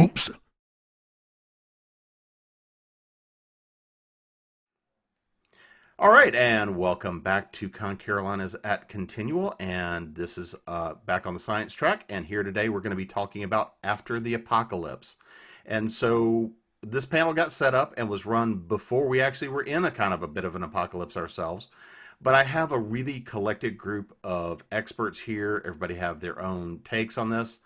Oops. All right, and welcome back to Con Carolina's at Continual, and this is back on the science track. And here today we're going to be talking about after the apocalypse. And so this panel got set up and was run before we actually were in a kind of a bit of an apocalypse ourselves. But I have a really collected group of experts here. Everybody have their own takes on this.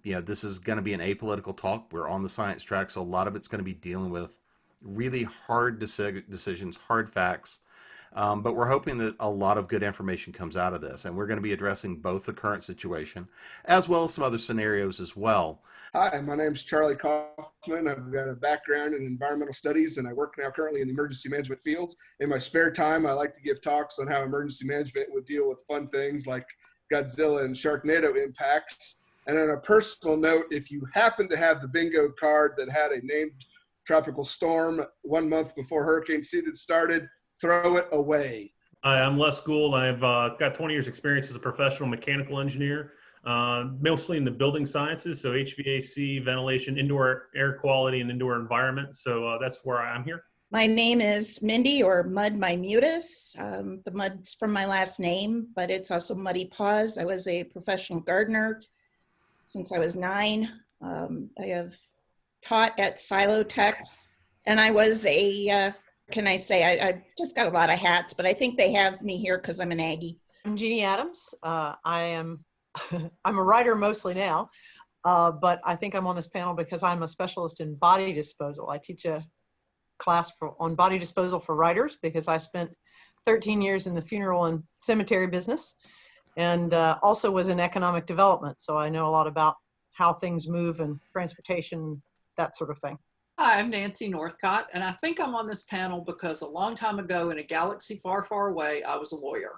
This is going to be an apolitical talk. We're on the science track, so a lot of it's going to be dealing with really hard decisions, hard facts. But we're hoping that a lot of good information comes out of this. And we're going to be addressing both the current situation as well as some other scenarios as well. Hi, my name is Charlie Kaufman. I've got a background in environmental studies, and I work now currently in the emergency management field. In my spare time, I like to give talks on how emergency management would deal with fun things like Godzilla and Sharknado impacts. And on a personal note, if you happen to have the bingo card that had a named tropical storm 1 month before hurricane season started, throw it away. Hi, I'm Les Gould. I've got 20 years experience as a professional mechanical engineer, mostly in the building sciences, so HVAC, ventilation, indoor air quality, and indoor environment. So that's where I'm here. My name is Mindy, or Mud My Mutis. The Mud's from my last name, but it's also Muddy Paws. I was a professional gardener since I was 9. I have taught at Silotechs, and I was I just got a lot of hats, but I think they have me here because I'm an Aggie. I'm Jeannie Adams. I'm a writer mostly now, but I think I'm on this panel because I'm a specialist in body disposal. I teach a class on body disposal for writers because I spent 13 years in the funeral and cemetery business, and also was in economic development. So I know a lot about how things move and transportation, that sort of thing. Hi, I'm Nancy Northcott, and I think I'm on this panel because a long time ago in a galaxy far, far away, I was a lawyer.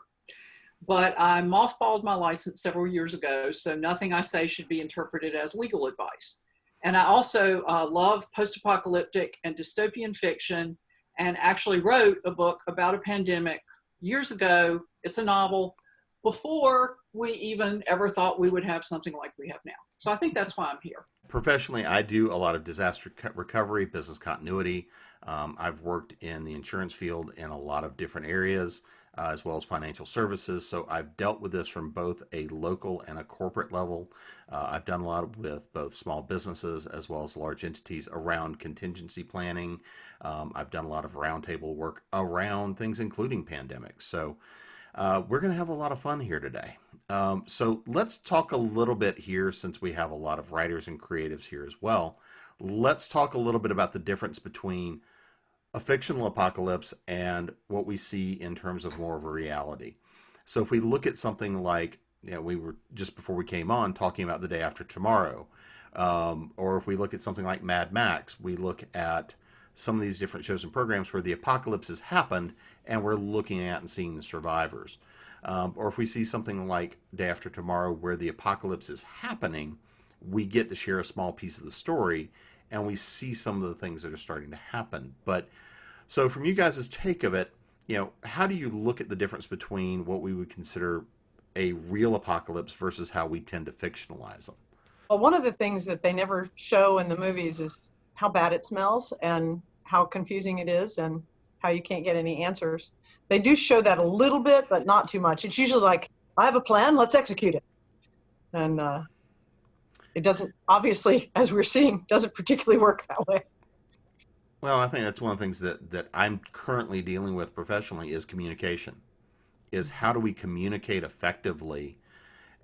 But I mothballed my license several years ago, so nothing I say should be interpreted as legal advice. And I also love post-apocalyptic and dystopian fiction, and actually wrote a book about a pandemic years ago. It's a novel before we even ever thought we would have something like we have now. So I think that's why I'm here. Professionally, I do a lot of disaster recovery, business continuity. I've worked in the insurance field in a lot of different areas, as well as financial services. So I've dealt with this from both a local and a corporate level. I've done a lot with both small businesses as well as large entities around contingency planning. I've done a lot of roundtable work around things, including pandemics. So we're going to have a lot of fun here today. So let's talk a little bit here, since we have a lot of writers and creatives here as well. Let's talk a little bit about the difference between a fictional apocalypse and what we see in terms of more of a reality. So if we look at something like, we were just before we came on talking about The Day After Tomorrow, or if we look at something like Mad Max, we look at some of these different shows and programs where the apocalypse has happened and we're looking at and seeing the survivors. Or if we see something like Day After Tomorrow where the apocalypse is happening, we get to share a small piece of the story and we see some of the things that are starting to happen. But so from you guys' take of it, how do you look at the difference between what we would consider a real apocalypse versus how we tend to fictionalize them? Well, one of the things that they never show in the movies is how bad it smells and how confusing it is and how you can't get any answers. They do show that a little bit, but not too much. It's usually like, I have a plan, let's execute it. And it doesn't, obviously, as we're seeing, doesn't particularly work that way. Well, I think that's one of the things that I'm currently dealing with professionally is communication. Is how do we communicate effectively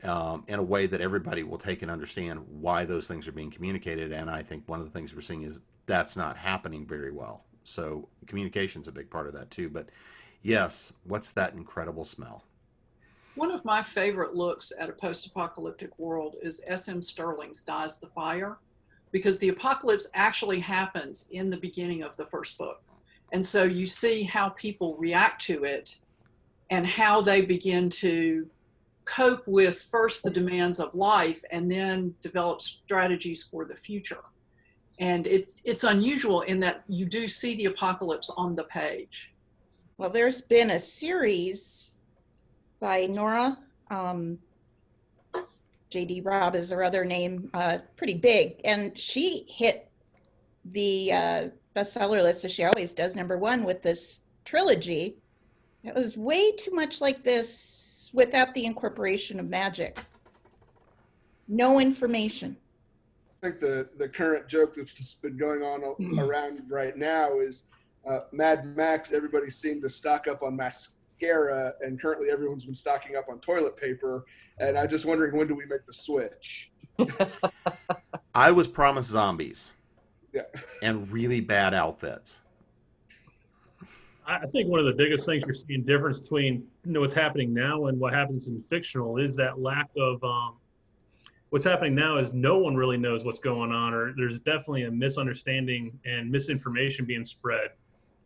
in a way that everybody will take and understand why those things are being communicated. And I think one of the things we're seeing is that's not happening very well. So communication's a big part of that too. But yes, what's that incredible smell? One of my favorite looks at a post-apocalyptic world is S.M. Stirling's Dies the Fire, because the apocalypse actually happens in the beginning of the first book. And so you see how people react to it and how they begin to cope with first the demands of life and then develop strategies for the future. And it's unusual in that you do see the apocalypse on the page. Well, there's been a series by Nora JD Robb is her other name, pretty big. And she hit the bestseller list, as she always does, #1 with this trilogy. It was way too much like this without the incorporation of magic. No information. I think the current joke that's been going on around right now is Mad Max. Everybody seemed to stock up on mascara, and currently everyone's been stocking up on toilet paper. And I'm just wondering, when do we make the switch? I was promised zombies. Yeah. And really bad outfits. I think one of the biggest things you're seeing difference between what's happening now and what happens in fictional is that lack of what's happening now is no one really knows what's going on, or there's definitely a misunderstanding and misinformation being spread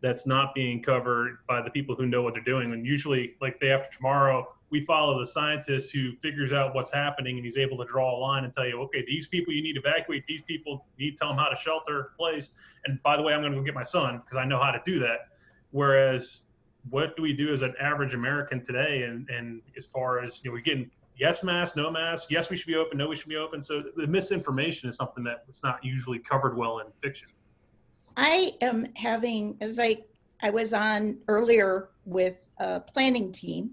that's not being covered by the people who know what they're doing. And usually, like day after tomorrow, we follow the scientist who figures out what's happening, and he's able to draw a line and tell you, okay, these people you need to evacuate, these people you need to tell them how to shelter place. And by the way, I'm going to go get my son because I know how to do that. Whereas what do we do as an average American today? And as far as, we're getting yes mask, no mask, yes, we should be open, no, we should be open. So the misinformation is something that's not usually covered well in fiction. I am having, as I was on earlier with a planning team,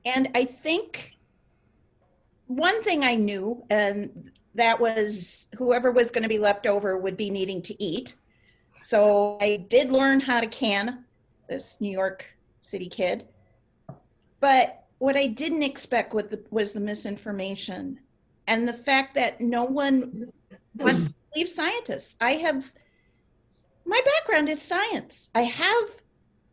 and I think one thing I knew, and that was whoever was going to be left over would be needing to eat. So I did learn how to can, this New York City kid. But what I didn't expect was the misinformation and the fact that no one wants to believe scientists. My background is science. I have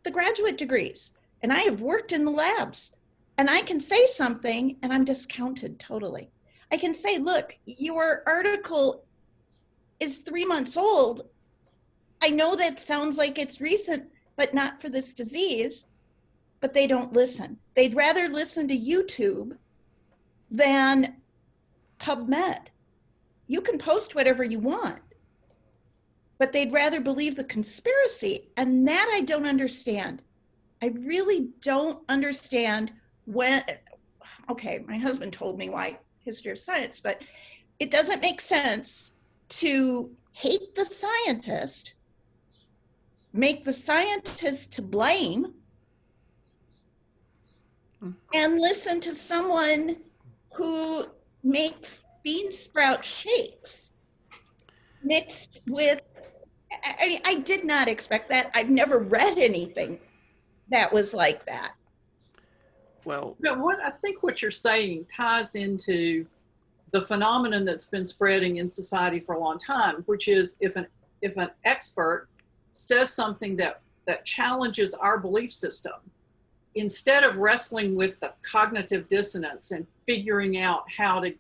the graduate degrees and I have worked in the labs, and I can say something and I'm discounted totally. I can say, look, your article is 3 months old. I know that sounds like it's recent, but not for this disease. But they don't listen. They'd rather listen to YouTube than PubMed. You can post whatever you want, but they'd rather believe the conspiracy. And that I don't understand. I really don't understand okay, my husband told me why history of science, but it doesn't make sense to hate the scientist, make the scientist to blame, and listen to someone who makes bean sprout shakes mixed with, I did not expect that. I've never read anything that was like that. Well, I think what you're saying ties into the phenomenon that's been spreading in society for a long time, which is if an expert says something that challenges our belief system, instead of wrestling with the cognitive dissonance and figuring out how to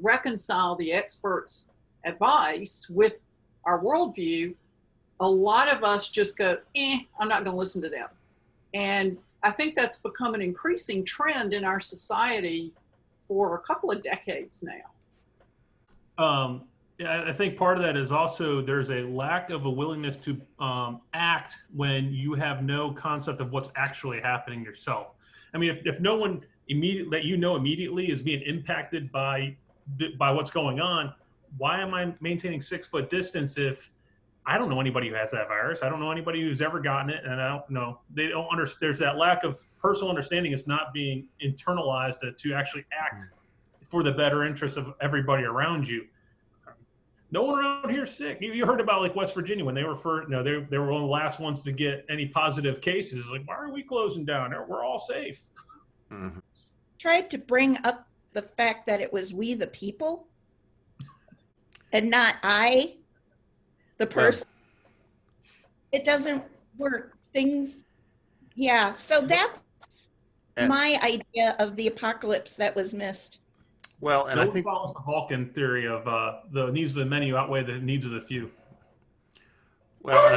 reconcile the expert's advice with our worldview, a lot of us just go, I'm not going to listen to them. And I think that's become an increasing trend in our society for a couple of decades now. Yeah, I think part of that is also there's a lack of a willingness to act when you have no concept of what's actually happening yourself. I mean, if no one that you know immediately is being impacted by what's going on, why am I maintaining 6 foot distance if I don't know anybody who has that virus? I don't know anybody who's ever gotten it, and I don't know. They don't understand. There's that lack of personal understanding is not being internalized to actually act for the better interest of everybody around you. No one around here is sick. You heard about like West Virginia when they were they were one of the last ones to get any positive cases. Like, why are we closing down? We're all safe. mm-hmm. Tried to bring up the fact that it was we the people and not I, the person. It doesn't work. Yeah. So that's my idea of the apocalypse that was missed. Well, and I think follows the Vulcan theory of the needs of the many outweigh the needs of the few. Well, and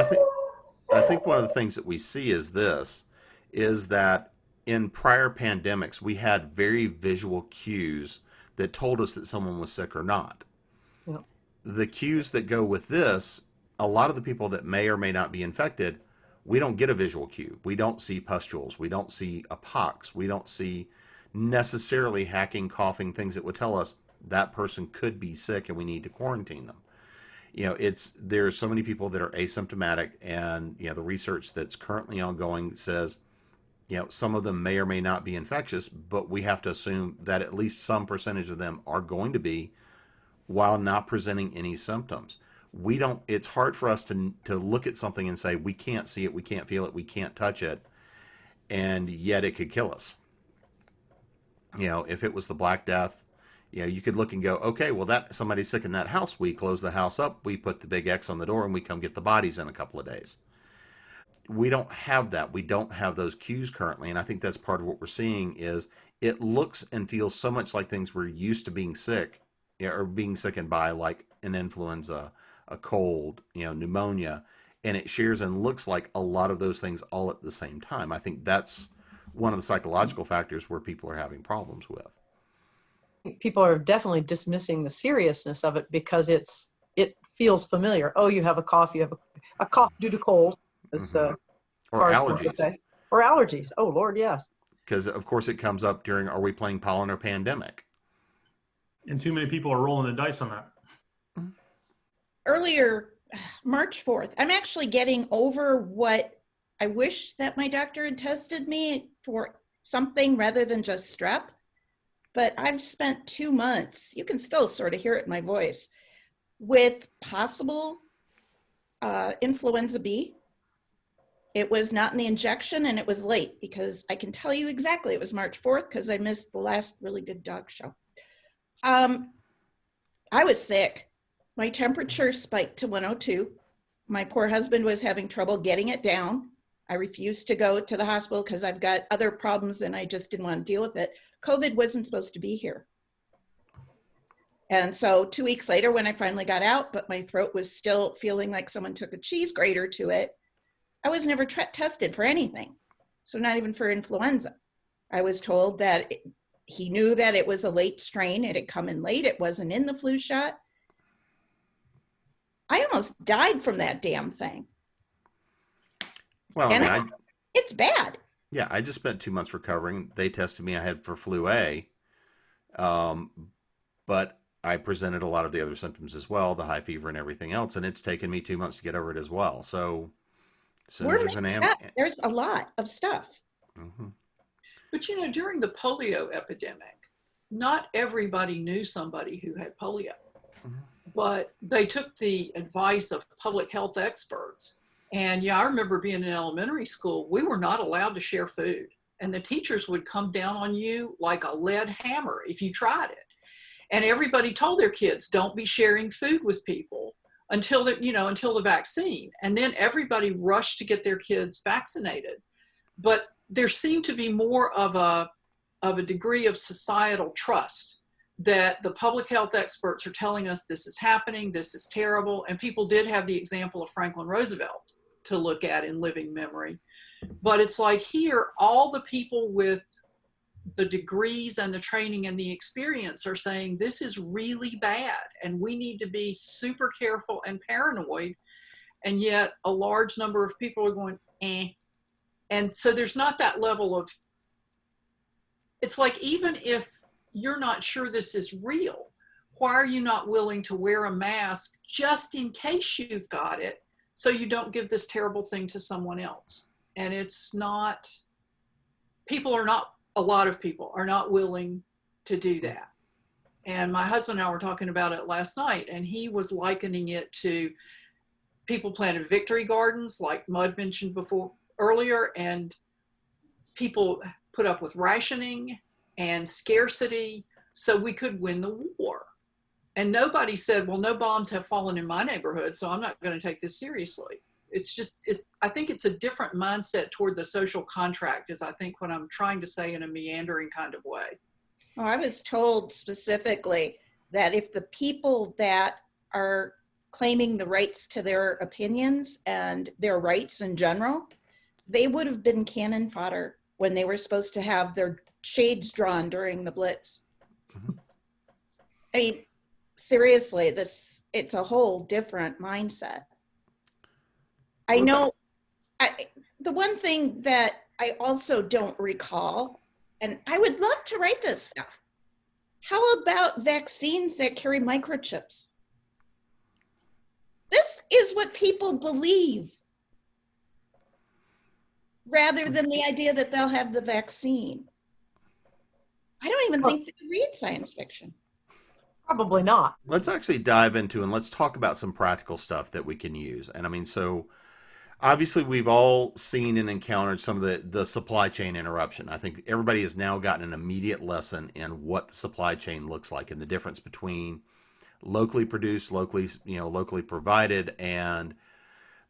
I think one of the things that we see is that in prior pandemics we had very visual cues that told us that someone was sick or not. Yep. The cues that go with this, a lot of the people that may or may not be infected, we don't get a visual cue. We don't see pustules. We don't see a pox. We don't see necessarily hacking, coughing, things that would tell us that person could be sick and we need to quarantine them. There are so many people that are asymptomatic, and the research that's currently ongoing says some of them may or may not be infectious, but we have to assume that at least some percentage of them are going to be, while not presenting any symptoms. It's hard for us to look at something and say we can't see it, we can't feel it, we can't touch it, and yet it could kill us. If it was the Black Death, you could look and go, okay, well, that somebody's sick in that house. We close the house up, we put the big X on the door, and we come get the bodies in a couple of days. We don't have that. We don't have those cues currently, and I think that's part of what we're seeing is it looks and feels so much like things we're used to being sick, or being sickened by, like an influenza, a cold, pneumonia, and it shares and looks like a lot of those things all at the same time. I think that's one of the psychological factors where people are having problems with. People are definitely dismissing the seriousness of it because it feels familiar. Oh, you have a cough. You have a cough due to cold. Or allergies. Or allergies. Oh, Lord, yes. Because, of course, it comes up during, are we playing pollen or pandemic? And too many people are rolling the dice on that. Earlier, March 4th, I'm actually getting over what I wish that my doctor had tested me for something rather than just strep. But I've spent 2 months, you can still sort of hear it in my voice, with possible influenza B. It was not in the injection, and it was late because I can tell you exactly it was March 4th because I missed the last really good dog show. I was sick. My temperature spiked to 102. My poor husband was having trouble getting it down. I refused to go to the hospital because I've got other problems and I just didn't want to deal with it. COVID wasn't supposed to be here. And so 2 weeks later, when I finally got out, but my throat was still feeling like someone took a cheese grater to it, I was never tested for anything. So not even for influenza. I was told that he knew that it was a late strain. It had come in late. It wasn't in the flu shot. I almost died from that damn thing. Well, and it's bad. Yeah, I just spent 2 months recovering. They tested me. I had for flu A, but I presented a lot of the other symptoms as well, the high fever and everything else, and it's taken me 2 months to get over it as well. So there's a lot of stuff. Mm-hmm. But during the polio epidemic, not everybody knew somebody who had polio, but they took the advice of public health experts. And I remember being in elementary school, we were not allowed to share food. And the teachers would come down on you like a lead hammer if you tried it. And everybody told their kids, don't be sharing food with people until the vaccine. And then everybody rushed to get their kids vaccinated. But there seemed to be more of a degree of societal trust that the public health experts are telling us this is happening, this is terrible. And people did have the example of Franklin Roosevelt to look at in living memory. But it's like here, all the people with the degrees and the training and the experience are saying this is really bad and we need to be super careful and paranoid. And yet a large number of people are going, eh. And so there's not that level of, it's like, even if you're not sure this is real, why are you not willing to wear a mask just in case you've got it so you don't give this terrible thing to someone else? And it's not, a lot of people are not willing to do that. And my husband and I were talking about it last night, and he was likening it to people planted victory gardens, like Mud mentioned earlier, and people put up with rationing and scarcity so we could win the war. And nobody said, well, no bombs have fallen in my neighborhood, so I'm not going to take this seriously. It's just, I think it's a different mindset toward the social contract, is I think what I'm trying to say in a meandering kind of way. Oh, I was told specifically that if the people that are claiming the rights to their opinions and their rights in general, they would have been cannon fodder when they were supposed to have their shades drawn during the Blitz. I mean, seriously, it's a whole different mindset. I know the one thing that I also don't recall, and I would love to write this stuff, How about vaccines that carry microchips? This is what people believe, rather than the idea that they'll have the vaccine. I don't even think they read science fiction. Probably not. Let's actually dive into and let's talk about some practical stuff that we can use. And I mean, so obviously we've all seen and encountered some of the supply chain interruption. I think everybody has now gotten an immediate lesson in what the supply chain looks like and the difference between locally produced, locally provided, and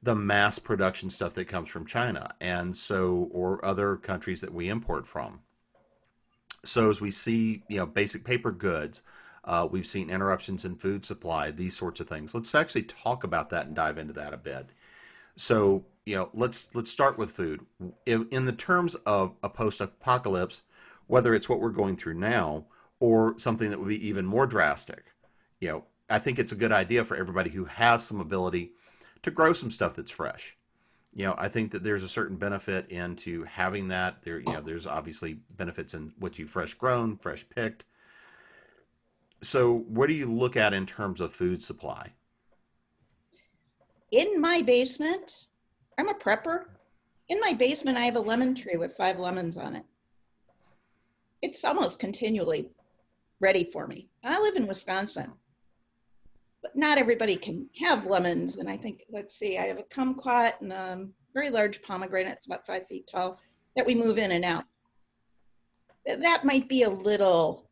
the mass production stuff that comes from China and so or other countries that we import from. So as we see, basic paper goods, we've seen interruptions in food supply, these sorts of things. Let's actually talk about that and dive into that a bit. So, let's start with food. In the terms of a post-apocalypse, whether it's what we're going through now or something that would be even more drastic, I think it's a good idea for everybody who has some ability to grow some stuff that's fresh. I think that there's a certain benefit into having that. There's obviously benefits in what you fresh grown, fresh picked. So what do you look at in terms of food supply? In my basement, I'm a prepper. In my basement, I have a lemon tree with 5 lemons on it. It's almost continually ready for me. I live in Wisconsin, but not everybody can have lemons. And I think, let's see, I have a kumquat and a very large pomegranate, it's about 5 feet tall, that we move in and out. That might be a little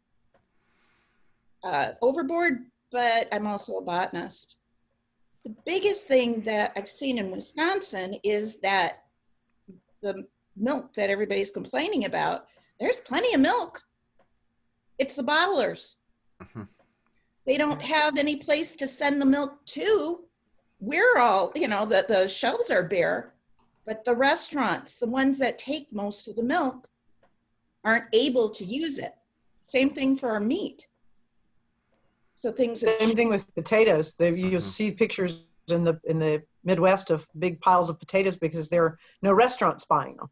overboard, but I'm also a botanist. The biggest thing that I've seen in Wisconsin is that the milk that everybody's complaining about, there's plenty of milk. It's the bottlers. Mm-hmm. They don't have any place to send the milk to. We're all, the shelves are bare, but the restaurants, the ones that take most of the milk, aren't able to use it. Same thing for our meat. So Same thing with potatoes. You'll see pictures in the Midwest of big piles of potatoes because there are no restaurants buying them.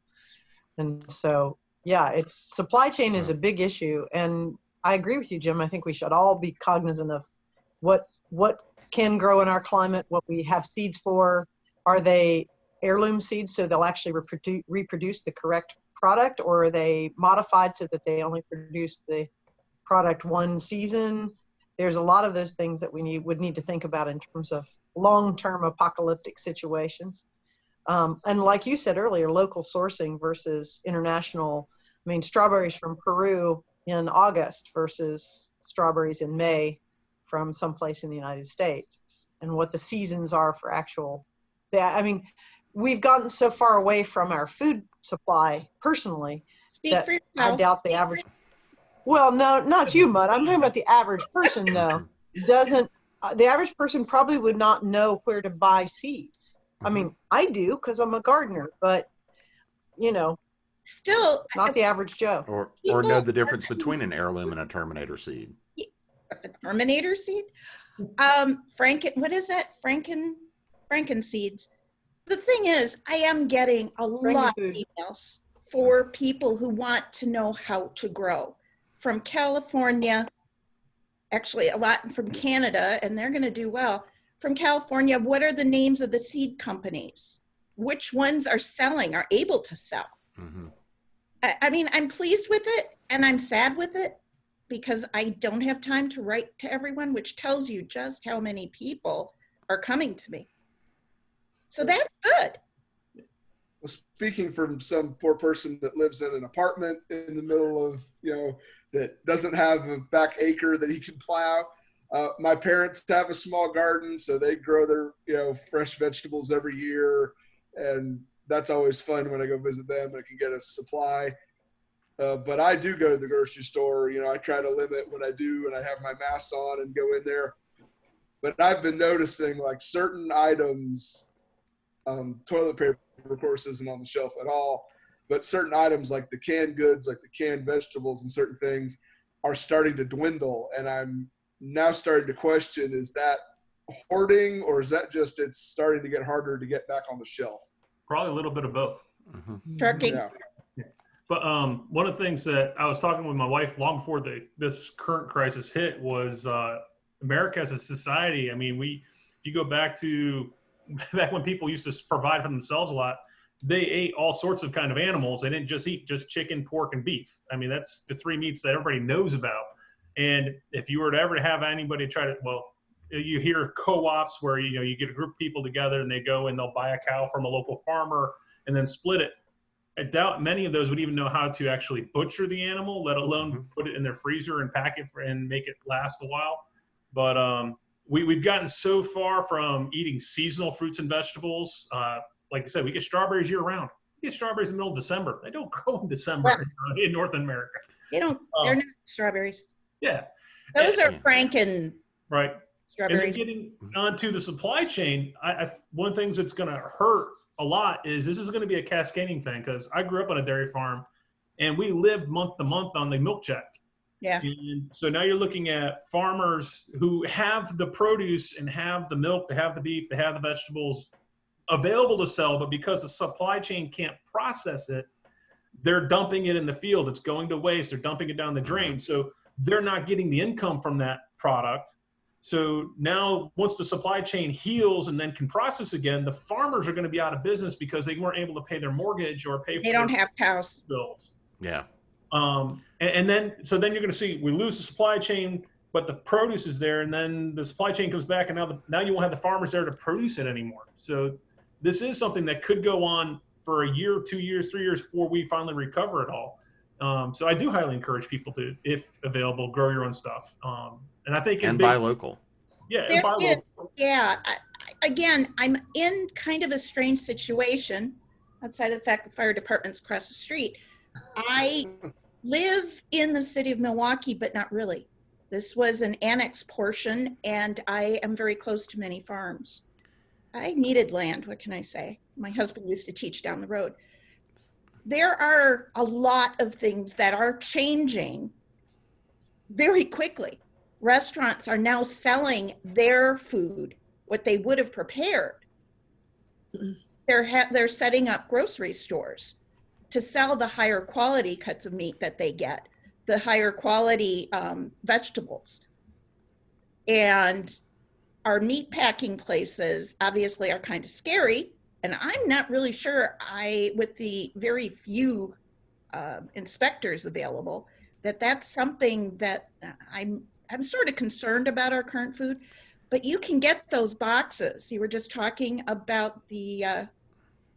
And so, yeah, supply chain is a big issue. And I agree with you, Jim. I think we should all be cognizant of what can grow in our climate, what we have seeds for. Are they heirloom seeds so they'll actually reproduce the correct product, or are they modified so that they only produce the product one season? There's a lot of those things that we would need to think about in terms of long-term apocalyptic situations. And like you said earlier, local sourcing versus international. I mean, strawberries from Peru in August versus strawberries in May from someplace in the United States, and what the seasons are for actual. I mean, we've gotten so far away from our food supply personally that I doubt the average. Well, no, not you, Mud. I'm talking about the average person, though. The average person probably would not know where to buy seeds. I mean, I do because I'm a gardener, but, still not the average Joe. Or know the difference between an heirloom and a Terminator seed. A Terminator seed? What is that? Franken seeds. The thing is, I am getting a lot of emails for people who want to know how to grow. From California, actually a lot from Canada, and they're going to do well. From California, what are the names of the seed companies? Which ones are able to sell? Mm-hmm. I mean, I'm pleased with it and I'm sad with it because I don't have time to write to everyone, which tells you just how many people are coming to me. So that's good. Well, speaking from some poor person that lives in an apartment in the middle of, that doesn't have a back acre that he can plow. My parents have a small garden, so they grow their, fresh vegetables every year. And that's always fun when I go visit them and I can get a supply. But I do go to the grocery store. I try to limit what I do, and I have my mask on and go in there. But I've been noticing like certain items, toilet paper, of course, isn't on the shelf at all. But certain items like the canned goods, like the canned vegetables and certain things are starting to dwindle. And I'm now starting to question, is that hoarding or is that just it's starting to get harder to get back on the shelf? Probably a little bit of both. Mm-hmm. Turkey. Yeah. But one of the things that I was talking with my wife long before this current crisis hit was America as a society. I mean, if you go back to back when people used to provide for themselves a lot, they ate all sorts of kind of animals. They didn't just eat just chicken, pork, and beef. I mean, that's the three meats that everybody knows about. And if you were to ever have anybody try to, well, you hear co-ops where you get a group of people together and they go and they'll buy a cow from a local farmer and then split it. I doubt many of those would even know how to actually butcher the animal, let alone put it in their freezer and pack it and make it last a while. But we've gotten so far from eating seasonal fruits and vegetables. Like I said, we get strawberries year round. We get strawberries in the middle of December. They don't grow in December in North America. They don't. They're not strawberries. Yeah. Those are Franken. Right. Strawberries. And then getting onto the supply chain, one of the things that's going to hurt a lot is this is going to be a cascading thing, because I grew up on a dairy farm and we lived month to month on the milk check. Yeah. And so now you're looking at farmers who have the produce and have the milk, they have the beef, they have the vegetables available to sell, but because the supply chain can't process it, they're dumping it in the field. It's going to waste. They're dumping it down the drain. So they're not getting the income from that product. So now once the supply chain heals and then can process again, the farmers are going to be out of business because they weren't able to pay their mortgage or pay for They don't have cows. bills. Yeah. And then you're going to see we lose the supply chain, but the produce is there, and then the supply chain comes back, and now you won't have the farmers there to produce it anymore. So this is something that could go on for a year, 2 years, 3 years before we finally recover it all. So I do highly encourage people to, if available, grow your own stuff. And I think buy local. Yeah, and buy local. Yeah. Again, I'm in kind of a strange situation outside of the fact the fire department's across the street. I live in the city of Milwaukee, but not really. This was an annex portion, and I am very close to many farms. I needed land. What can I say? My husband used to teach down the road. There are a lot of things that are changing very quickly. Restaurants are now selling their food, what they would have prepared. They're setting up grocery stores to sell the higher quality cuts of meat that they get, the higher quality vegetables. And our meat packing places obviously are kind of scary. And I'm not really sure, with the very few inspectors available, that's something that I'm sort of concerned about our current food. But you can get those boxes. You were just talking about the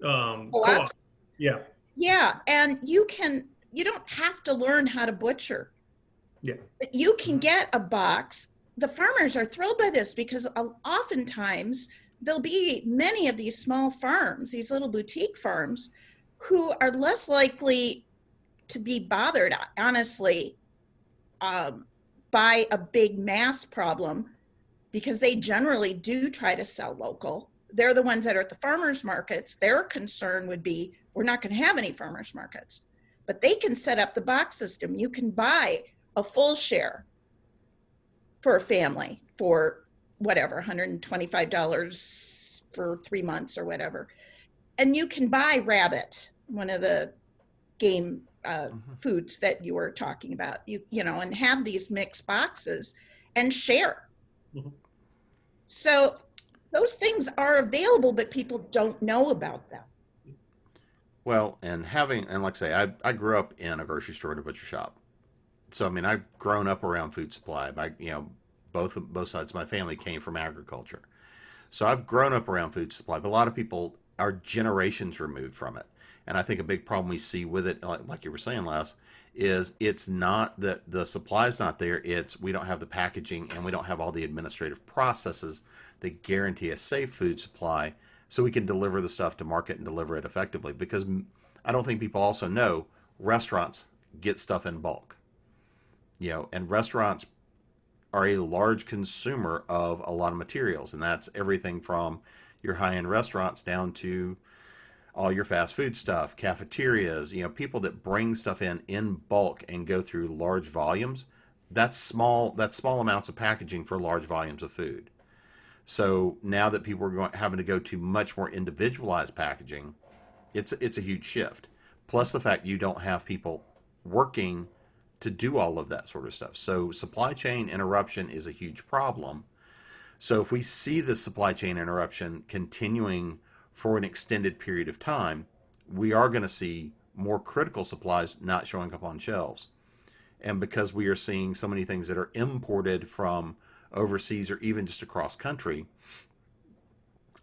co-op. Yeah. Yeah, and you don't have to learn how to butcher. Yeah. But you can get a box. The farmers are thrilled by this because oftentimes there'll be many of these small farms, these little boutique farms, who are less likely to be bothered, honestly, by a big mass problem, because they generally do try to sell local. They're the ones that are at the farmers markets. Their concern would be, we're not going to have any farmers markets, but they can set up the box system. You can buy a full share for a family for whatever, $125 for 3 months or whatever. And you can buy rabbit, one of the game foods that you were talking about, and have these mixed boxes and share. Mm-hmm. So those things are available, but people don't know about them. Well, and like I say, I grew up in a grocery store and a butcher shop. So, I mean, I've grown up around food supply. Both sides of my family came from agriculture. So I've grown up around food supply, but a lot of people are generations removed from it. And I think a big problem we see with it, like you were saying, Les, is it's not that the supply's not there. It's we don't have the packaging and we don't have all the administrative processes that guarantee a safe food supply so we can deliver the stuff to market and deliver it effectively. Because I don't think people also know restaurants get stuff in bulk. And restaurants are a large consumer of a lot of materials, and that's everything from your high-end restaurants down to all your fast food stuff, cafeterias, people that bring stuff in bulk and go through large volumes. That's small amounts of packaging for large volumes of food. So now that people are having to go to much more individualized packaging, it's a huge shift. plus the fact you don't have people working to do all of that sort of stuff. So supply chain interruption is a huge problem. So if we see the supply chain interruption continuing for an extended period of time, we are going to see more critical supplies not showing up on shelves. And because we are seeing so many things that are imported from overseas or even just across country,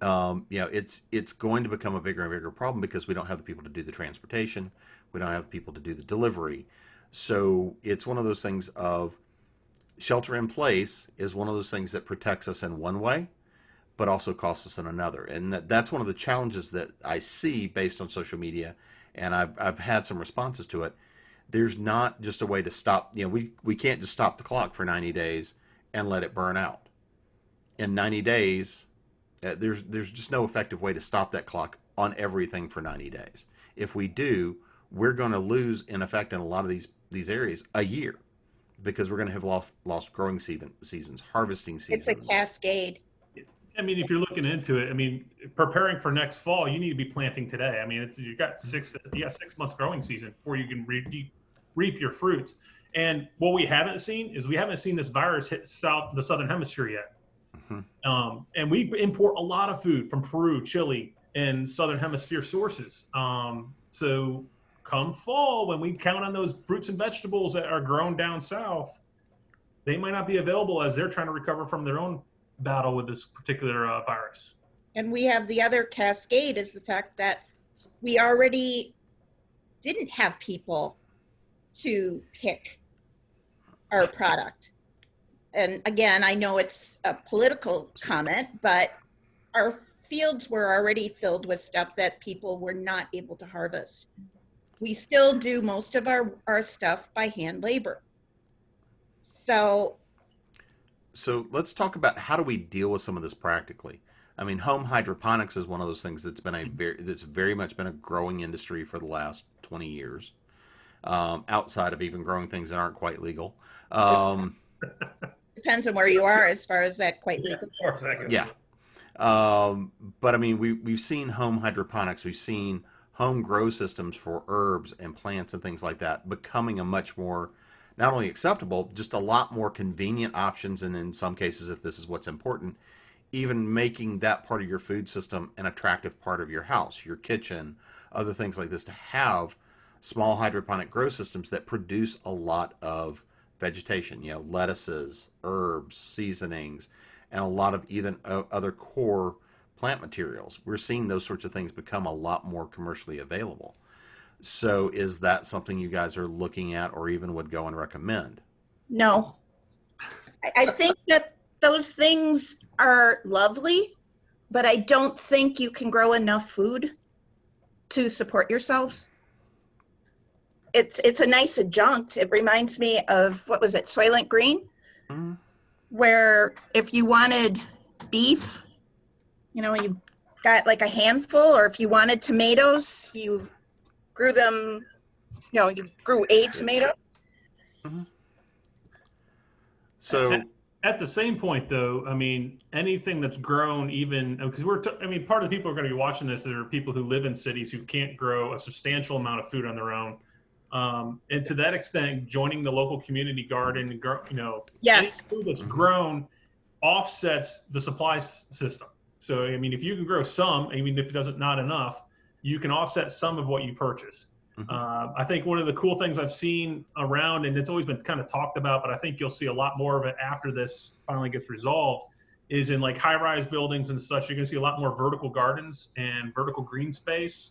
it's going to become a bigger and bigger problem because we don't have the people to do the transportation, we don't have the people to do the delivery. So it's one of those things of shelter in place is one of those things that protects us in one way, but also costs us in another. And that's one of the challenges that I see based on social media, and I've had some responses to it. There's not just a way to stop. We can't just stop the clock for 90 days and let it burn out. In 90 days, there's just no effective way to stop that clock on everything for 90 days. If we do, we're going to lose, in effect, in a lot of these areas, a year, because we're going to have lost growing seasons, harvesting seasons. It's a cascade. I mean, if you're looking into it, I mean, preparing for next fall, you need to be planting today. I mean, you got 6 months growing season before you can reap your fruits. And what we haven't seen is this virus hit the southern hemisphere yet. Mm-hmm. And we import a lot of food from Peru, Chile, and southern hemisphere sources. So come fall, when we count on those fruits and vegetables that are grown down south, they might not be available as they're trying to recover from their own battle with this particular virus. And we have the other cascade is the fact that we already didn't have people to pick our product. And again, I know it's a political comment, but our fields were already filled with stuff that people were not able to harvest. We still do most of our stuff by hand labor. So let's talk about how do we deal with some of this practically. I mean, home hydroponics is one of those things that's very much been a growing industry for the last 20 years, outside of even growing things that aren't quite legal. Depends on where you are as far as that quite legal. Yeah. But I mean, we've seen home hydroponics, we've seen home grow systems for herbs and plants and things like that becoming a much more, not only acceptable, just a lot more convenient options. And in some cases, if this is what's important, even making that part of your food system an attractive part of your house, your kitchen, other things like this, to have small hydroponic grow systems that produce a lot of vegetation, lettuces, herbs, seasonings, and a lot of even other core plant materials. We're seeing those sorts of things become a lot more commercially available. So is that something you guys are looking at or even would go and recommend? No. I think that those things are lovely, but I don't think you can grow enough food to support yourselves. It's a nice adjunct. It reminds me of, what was it, Soylent Green? Mm-hmm. Where if you wanted beef, you got like a handful, or if you wanted tomatoes, you grew them, you grew a tomato. Mm-hmm. So at the same point, though, I mean, anything that's grown, even because part of the people who are going to be watching this are people who live in cities who can't grow a substantial amount of food on their own. And to that extent, joining the local community garden, yes, any food that's grown offsets the supply system. So, I mean, if you can grow some, even if it doesn't, not enough, you can offset some of what you purchase. Mm-hmm. I think one of the cool things I've seen around, and it's always been kind of talked about, but I think you'll see a lot more of it after this finally gets resolved, is in like high-rise buildings and such, you're going to see a lot more vertical gardens and vertical green space.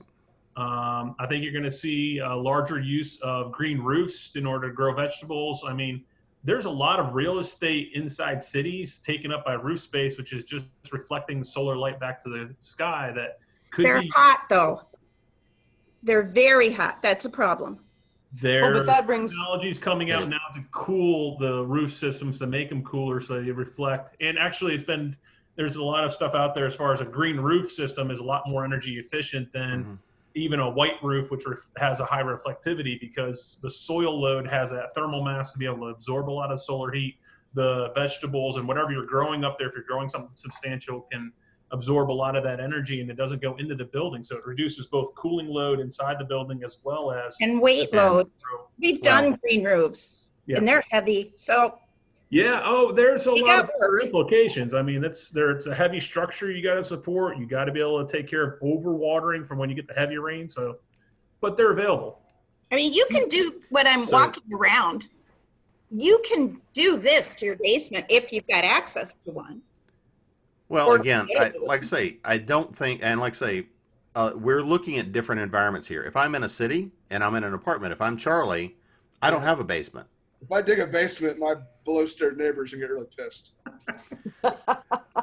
I think you're going to see a larger use of green roofs in order to grow vegetables. I mean, there's a lot of real estate inside cities taken up by roof space, which is just reflecting solar light back to the sky. That could They're hot, though. They're very hot. That's a problem. But that brings technologies coming out now to cool the roof systems, to make them cooler so they reflect. And actually, there's a lot of stuff out there as far as a green roof system is a lot more energy efficient than even a white roof, which has a high reflectivity, because the soil load has that thermal mass to be able to absorb a lot of solar heat. The vegetables and whatever you're growing up there, if you're growing something substantial, can absorb a lot of that energy, and it doesn't go into the building. So it reduces both cooling load inside the building as well as And weight And load. We've well, done green roofs Yeah. and they're heavy. So Yeah. Oh, there's a They lot got of other work. implications. I mean, it's a heavy structure you got to support. You got to be able to take care of overwatering from when you get the heavy rain. So, but they're available. I mean, you can do what I'm So- walking around. You can do this to your basement if you've got access to one. well, Or- again, like I say, I don't think, and like I say, we're looking at different environments here. If I'm in a city and I'm in an apartment, if I'm Charlie, I don't have a basement. If I dig a basement, my below-stairs neighbors can get really pissed.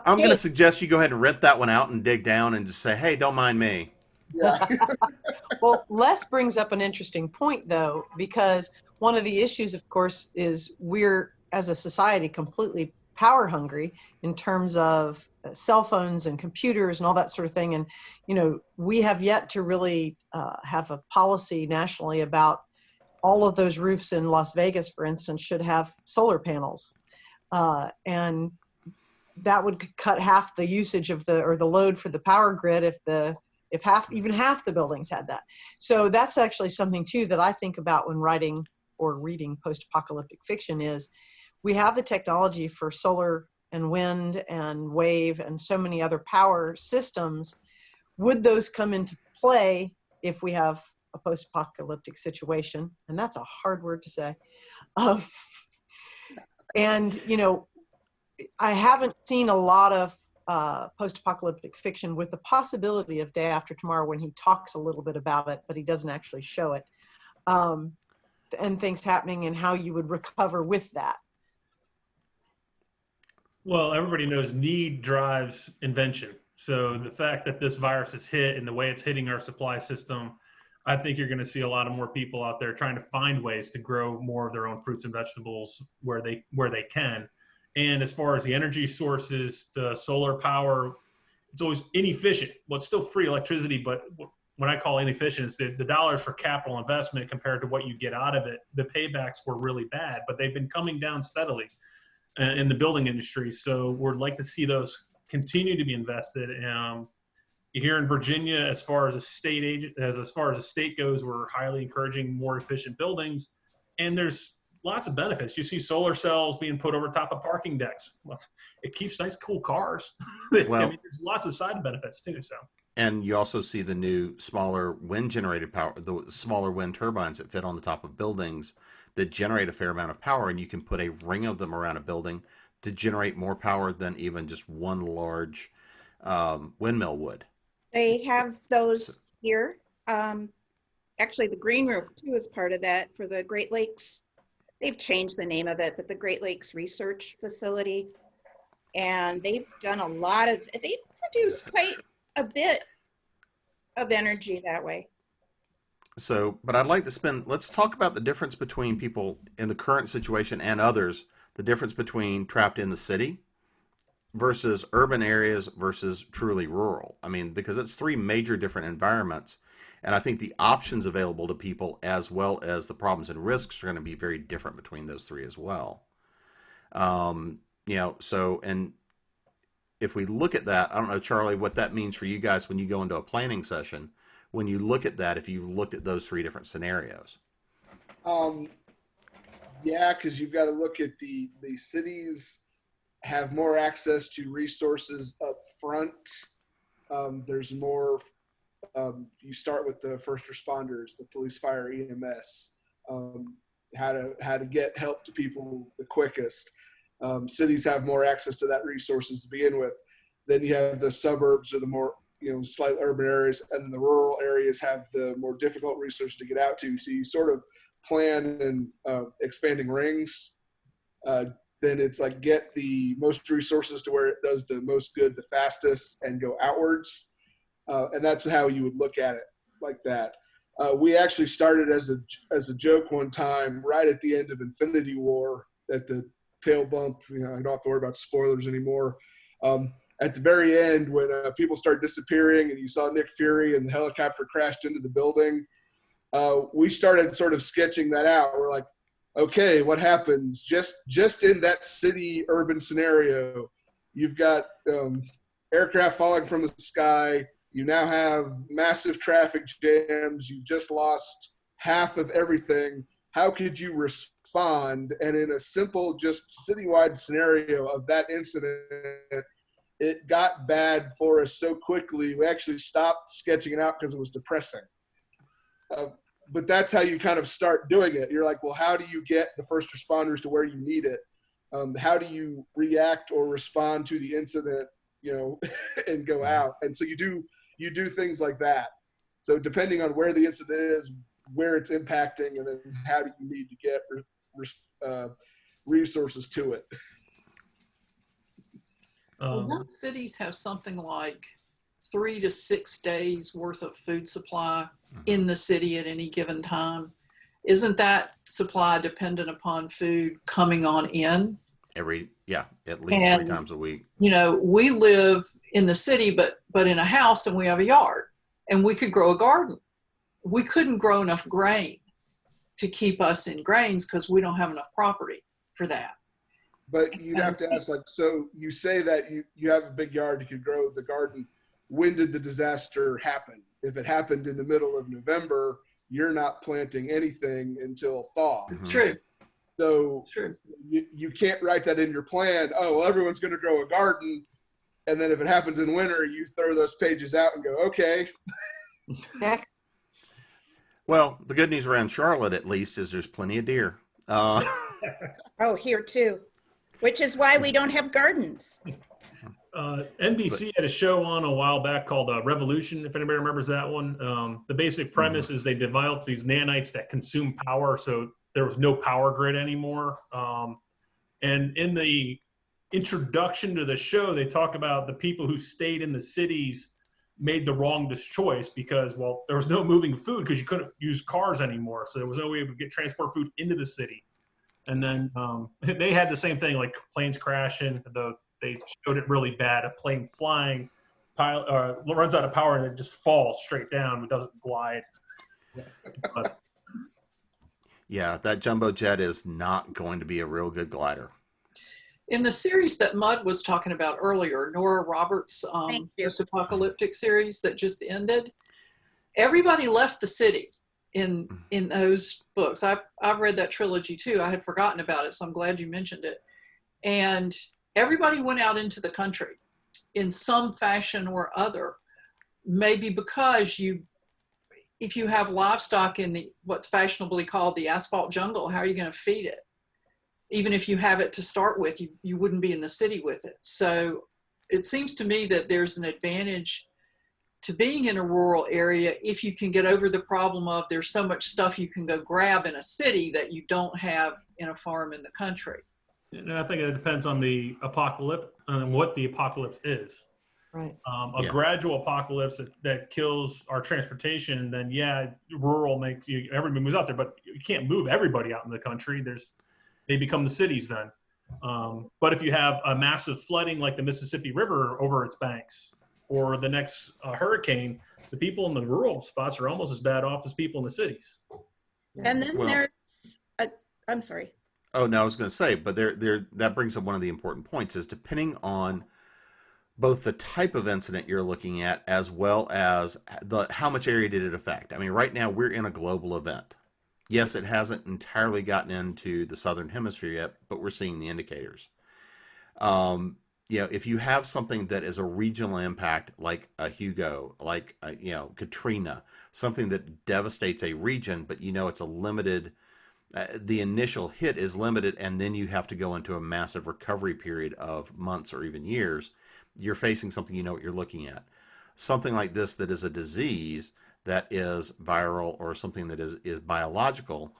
I'm going to suggest you go ahead and rent that one out and dig down and just say, hey, don't mind me. Yeah. Well, Les brings up an interesting point, though, because one of the issues, of course, is we're, as a society, completely power hungry in terms of cell phones and computers and all that sort of thing. And, you know, we have yet to really have a policy nationally about all of those roofs in Las Vegas, for instance, should have solar panels. And that would cut half the usage of the load for the power grid if even half the buildings had that. So that's actually something too that I think about when writing or reading post-apocalyptic fiction is we have the technology for solar and wind and wave and so many other power systems. Would those come into play if we have a post-apocalyptic situation? And that's a hard word to say. And, you know, I haven't seen a lot of post-apocalyptic fiction with the possibility of Day After Tomorrow when he talks a little bit about it, but he doesn't actually show it, and things happening and how you would recover with that. Well, everybody knows need drives invention. So the fact that this virus is hit and the way it's hitting our supply system, I think you're going to see a lot of more people out there trying to find ways to grow more of their own fruits and vegetables where they can. And as far as the energy sources, the solar power, it's always inefficient. Well, it's still free electricity, but when I call inefficient, it's the dollars for capital investment compared to what you get out of it. The paybacks were really bad, but they've been coming down steadily in the building industry. So we'd like to see those continue to be invested. Here in Virginia, as far as a state goes, we're highly encouraging more efficient buildings, and there's lots of benefits. You see solar cells being put over top of parking decks. Well, it keeps nice, cool cars. Well, I mean, there's lots of side benefits too. So, and you also see the new smaller wind generated power, the smaller wind turbines that fit on the top of buildings that generate a fair amount of power, and you can put a ring of them around a building to generate more power than even just one large windmill would. They have those here. Actually, the green roof too is part of that for the Great Lakes. They've changed the name of it, but the Great Lakes Research Facility. And they've done they produce quite a bit of energy that way. So, but I'd like to let's talk about the difference between people in the current situation and others, the difference between trapped in the city versus urban areas versus truly rural. I mean, because it's three major different environments. And I think the options available to people as well as the problems and risks are going to be very different between those three as well. You know, so, and if we look at that, I don't know, Charlie, what that means for you guys when you go into a planning session, when you look at that, if you've looked at those three different scenarios. Yeah, because you've got to look at the cities have more access to resources up front. There's more, you start with the first responders, the police, fire, EMS, how to get help to people the quickest. Cities have more access to that resources to begin with. Then you have the suburbs or the more, slight urban areas, and then the rural areas have the more difficult resources to get out to. So you sort of plan in expanding rings. Then it's like get the most resources to where it does the most good the fastest and go outwards. And that's how you would look at it, like that. We actually started as a joke one time right at the end of Infinity War at the tail bump. I don't have to worry about spoilers anymore. At the very end, when people start disappearing and you saw Nick Fury and the helicopter crashed into the building, we started sort of sketching that out. We're like, okay, what happens just in that city urban scenario? You've got aircraft falling from the sky. You now have massive traffic jams. You've just lost half of everything. How could you respond? And in a simple, just citywide scenario of that incident, it got bad for us so quickly. We actually stopped sketching it out because it was depressing. But that's how you kind of start doing it. You're like, well, how do you get the first responders to where you need it? How do you react or respond to the incident, and go out? And so you do things like that. So depending on where the incident is, where it's impacting, and then how do you need to get resources to it? Most cities have something like 3 to 6 days worth of food supply in the city at any given time. Isn't that supply dependent upon food coming on in? At least 3 times a week. We live in the city, but in a house, and we have a yard, and we could grow a garden. We couldn't grow enough grain to keep us in grains because we don't have enough property for that. But you'd have to ask, so you say that you have a big yard, you could grow the garden. When did the disaster happen? If it happened in the middle of November, you're not planting anything until thaw. Mm-hmm. True. So you can't write that in your plan. Oh, well, everyone's going to grow a garden. And then if it happens in winter, you throw those pages out and go, okay. Next. Well, the good news around Charlotte, at least, is there's plenty of deer. Oh, here too, which is why we don't have gardens. NBC had a show on a while back called Revolution, if anybody remembers that one. The basic premise is they developed these nanites that consume power, so there was no power grid anymore. And in the introduction to the show, they talk about the people who stayed in the cities made the wrong choice because, well, there was no moving food because you couldn't use cars anymore. So there was no way to get transport food into the city. And then they had the same thing, like planes crashing. They showed it really bad. A plane flying, runs out of power and it just falls straight down. It doesn't glide. But, yeah, that jumbo jet is not going to be a real good glider. In the series that Mudd was talking about earlier, Nora Roberts' post-apocalyptic series that just ended, everybody left the city in those books. I've read that trilogy too. I had forgotten about it, so I'm glad you mentioned it. And everybody went out into the country in some fashion or other, maybe because if you have livestock in what's fashionably called the asphalt jungle, how are you going to feed it? Even if you have it to start with, you wouldn't be in the city with it. So it seems to me that there's an advantage to being in a rural area if you can get over the problem of there's so much stuff you can go grab in a city that you don't have in a farm in the country. and I think it depends on the apocalypse, on what the apocalypse is. Right. A gradual apocalypse that kills our transportation, then rural makes everybody moves out there, but you can't move everybody out in the country. They become the cities then. But if you have a massive flooding like the Mississippi River over its banks, or the next hurricane, the people in the rural spots are almost as bad off as people in the cities. And then I'm sorry. Oh, no, I was going to say, but that brings up one of the important points is depending on both the type of incident you're looking at as well as how much area did it affect. I mean, right now we're in a global event. Yes, it hasn't entirely gotten into the southern hemisphere yet, but we're seeing the indicators. If you have something that is a regional impact like a Hugo, like Katrina, something that devastates a region, but it's a limited. The initial hit is limited, and then you have to go into a massive recovery period of months or even years. You're facing something what you're looking at. Something like this that is a disease that is viral or something that is biological,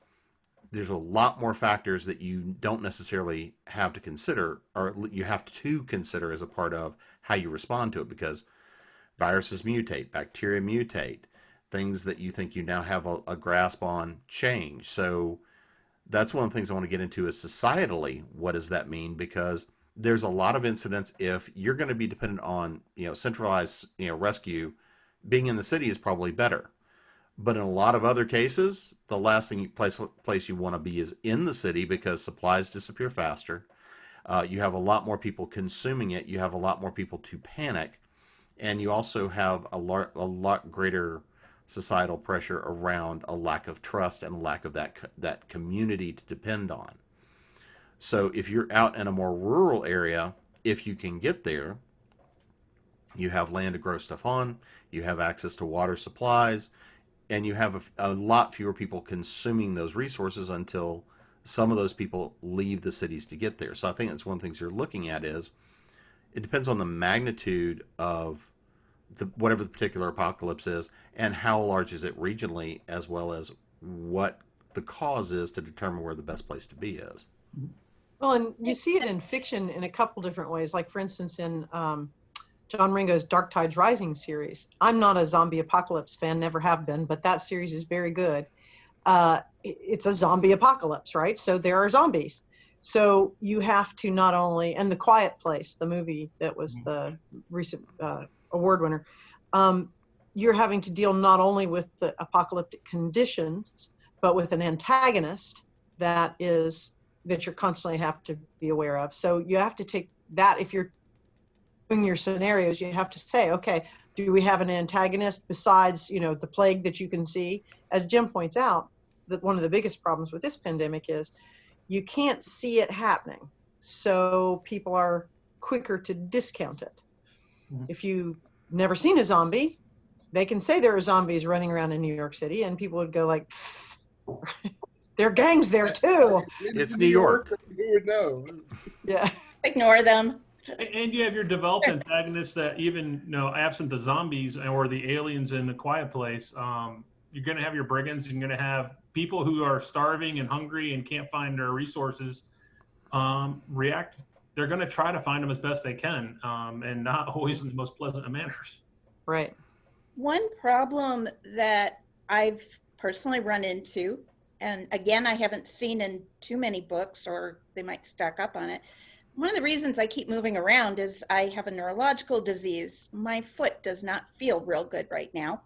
there's a lot more factors that you don't necessarily have to consider, or you have to consider as a part of how you respond to it, because viruses mutate, bacteria mutate, things that you think you now have a grasp on change. So that's one of the things I want to get into is societally, what does that mean? Because there's a lot of incidents, if you're going to be dependent on, centralized, rescue, being in the city is probably better. But in a lot of other cases, the last place you want to be is in the city, because supplies disappear faster. You have a lot more people consuming it. You have a lot more people to panic. and you also have a lot greater societal pressure around a lack of trust and a lack of that community to depend on. So if you're out in a more rural area, if you can get there, you have land to grow stuff on, you have access to water supplies, and you have a lot fewer people consuming those resources until some of those people leave the cities to get there. So I think that's one of the things you're looking at is it depends on the magnitude of whatever the particular apocalypse is and how large is it regionally, as well as what the cause is to determine where the best place to be is. Well, and you see it in fiction in a couple different ways. Like, for instance, in John Ringo's Dark Tides Rising series. I'm not a zombie apocalypse fan, never have been, but that series is very good. It's a zombie apocalypse, right? So there are zombies. So you have to not only, and The Quiet Place, the movie that was the recent award winner, you're having to deal not only with the apocalyptic conditions, but with an antagonist that you're constantly have to be aware of. So you have to take that, if you're doing your scenarios, you have to say, okay, do we have an antagonist besides, the plague that you can see? As Jim points out, that one of the biggest problems with this pandemic is you can't see it happening. So people are quicker to discount it. Mm-hmm. If you've never seen a zombie, they can say there are zombies running around in New York City, and people would go like, there are gangs there too. It's New York. Who would know? Yeah. Ignore them. And you have your developed antagonists that even, absent the zombies or the aliens in The Quiet Place, you're going to have your brigands. You're going to have people who are starving and hungry and can't find their resources react. They're going to try to find them as best they can, and not always in the most pleasant of manners. Right. One problem that I've personally run into, and again, I haven't seen in too many books, or they might stack up on it. One of the reasons I keep moving around is I have a neurological disease. My foot does not feel real good right now.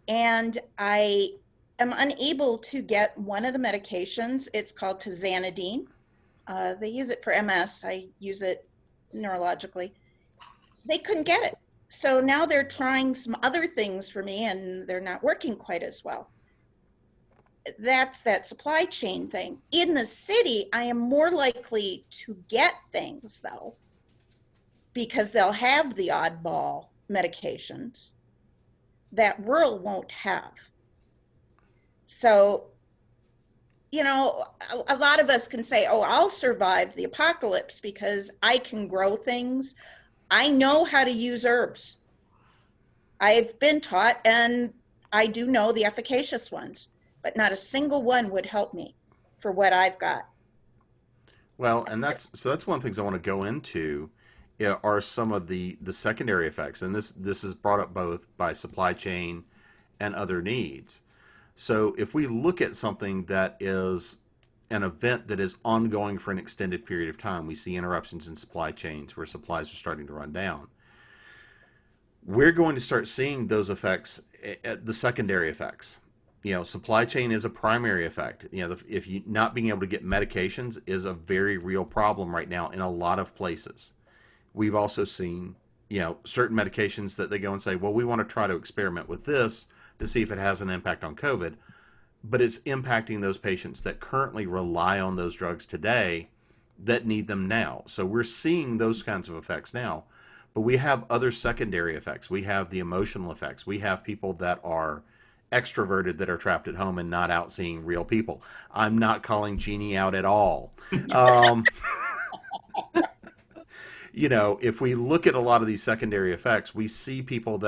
And I am unable to get one of the medications. It's called tizanidine. They use it for MS. I use it neurologically. They couldn't get it. So now they're trying some other things for me, and they're not working quite as well. That's that supply chain thing. In the city, I am more likely to get things, though, because they'll have the oddball medications that rural won't have. So, a lot of us can say, oh, I'll survive the apocalypse because I can grow things. I know how to use herbs. I've been taught, and I do know the efficacious ones, but not a single one would help me for what I've got. Well, and that's one of the things I want to go into are some of the secondary effects. And this is brought up both by supply chain and other needs. So if we look at something that is an event that is ongoing for an extended period of time, we see interruptions in supply chains where supplies are starting to run down. We're going to start seeing those effects, the secondary effects. Supply chain is a primary effect. If you not being able to get medications is a very real problem right now in a lot of places. We've also seen, certain medications that they go and say, well, we want to try to experiment with this to see if it has an impact on COVID, but it's impacting those patients that currently rely on those drugs today that need them now. So we're seeing those kinds of effects now, but we have other secondary effects. We have the emotional effects. We have people that are extroverted that are trapped at home and not out seeing real people. I'm not calling Jeannie out at all. If we look at a lot of these secondary effects, we see people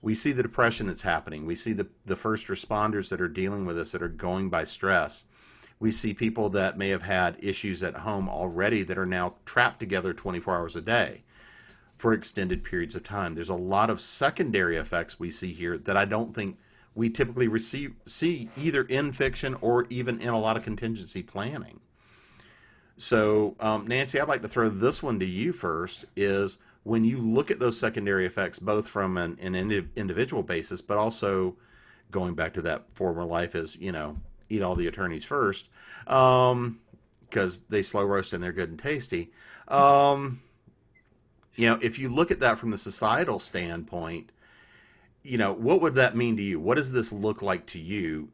we see the depression that's happening. We see the first responders that are dealing with this that are going by stress. We see people that may have had issues at home already that are now trapped together 24 hours a day for extended periods of time. There's a lot of secondary effects we see here that I don't think we typically see either in fiction or even in a lot of contingency planning. So, Nancy, I'd like to throw this one to you first, is when you look at those secondary effects, both from an individual basis, but also going back to that former life is, eat all the attorneys first, because they slow roast and they're good and tasty. if you look at that from the societal standpoint, what would that mean to you? What does this look like to you,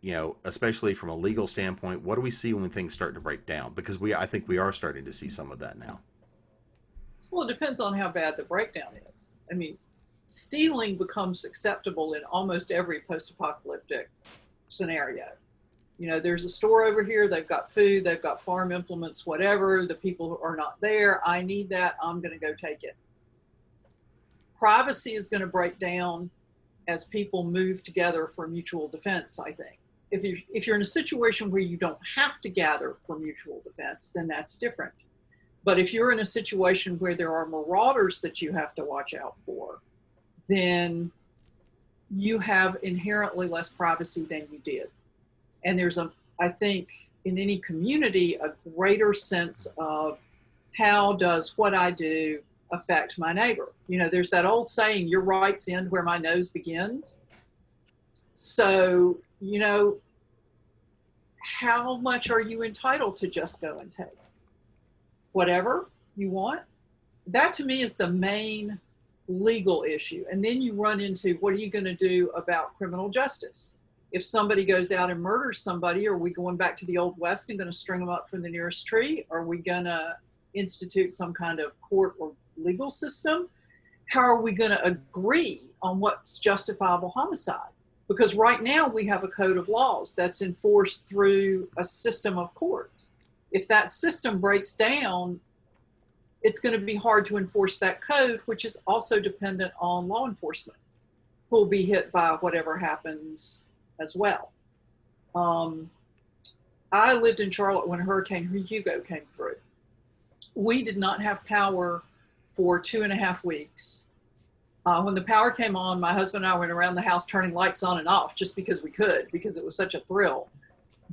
especially from a legal standpoint? What do we see when things start to break down? Because I think we are starting to see some of that now. Well, it depends on how bad the breakdown is. I mean, stealing becomes acceptable in almost every post-apocalyptic scenario. There's a store over here, they've got food, they've got farm implements, whatever, the people are not there, I need that, I'm going to go take it. Privacy is going to break down as people move together for mutual defense, I think. If you're in a situation where you don't have to gather for mutual defense, then that's different. But if you're in a situation where there are marauders that you have to watch out for, then you have inherently less privacy than you did. And there's I think in any community, a greater sense of how does what I do affect my neighbor? There's that old saying, your rights end where my nose begins. So, how much are you entitled to just go and take? Whatever you want? That to me is the main legal issue. And then you run into, what are you going to do about criminal justice? If somebody goes out and murders somebody, are we going back to the Old West and going to string them up from the nearest tree? Are we going to institute some kind of court or legal system? How are we going to agree on what's justifiable homicide? Because right now we have a code of laws that's enforced through a system of courts. If that system breaks down, it's going to be hard to enforce that code, which is also dependent on law enforcement, who will be hit by whatever happens as well. I lived in Charlotte when Hurricane Hugo came through. We did not have power for 2.5 weeks. When the power came on, my husband and I went around the house turning lights on and off just because we could, because it was such a thrill.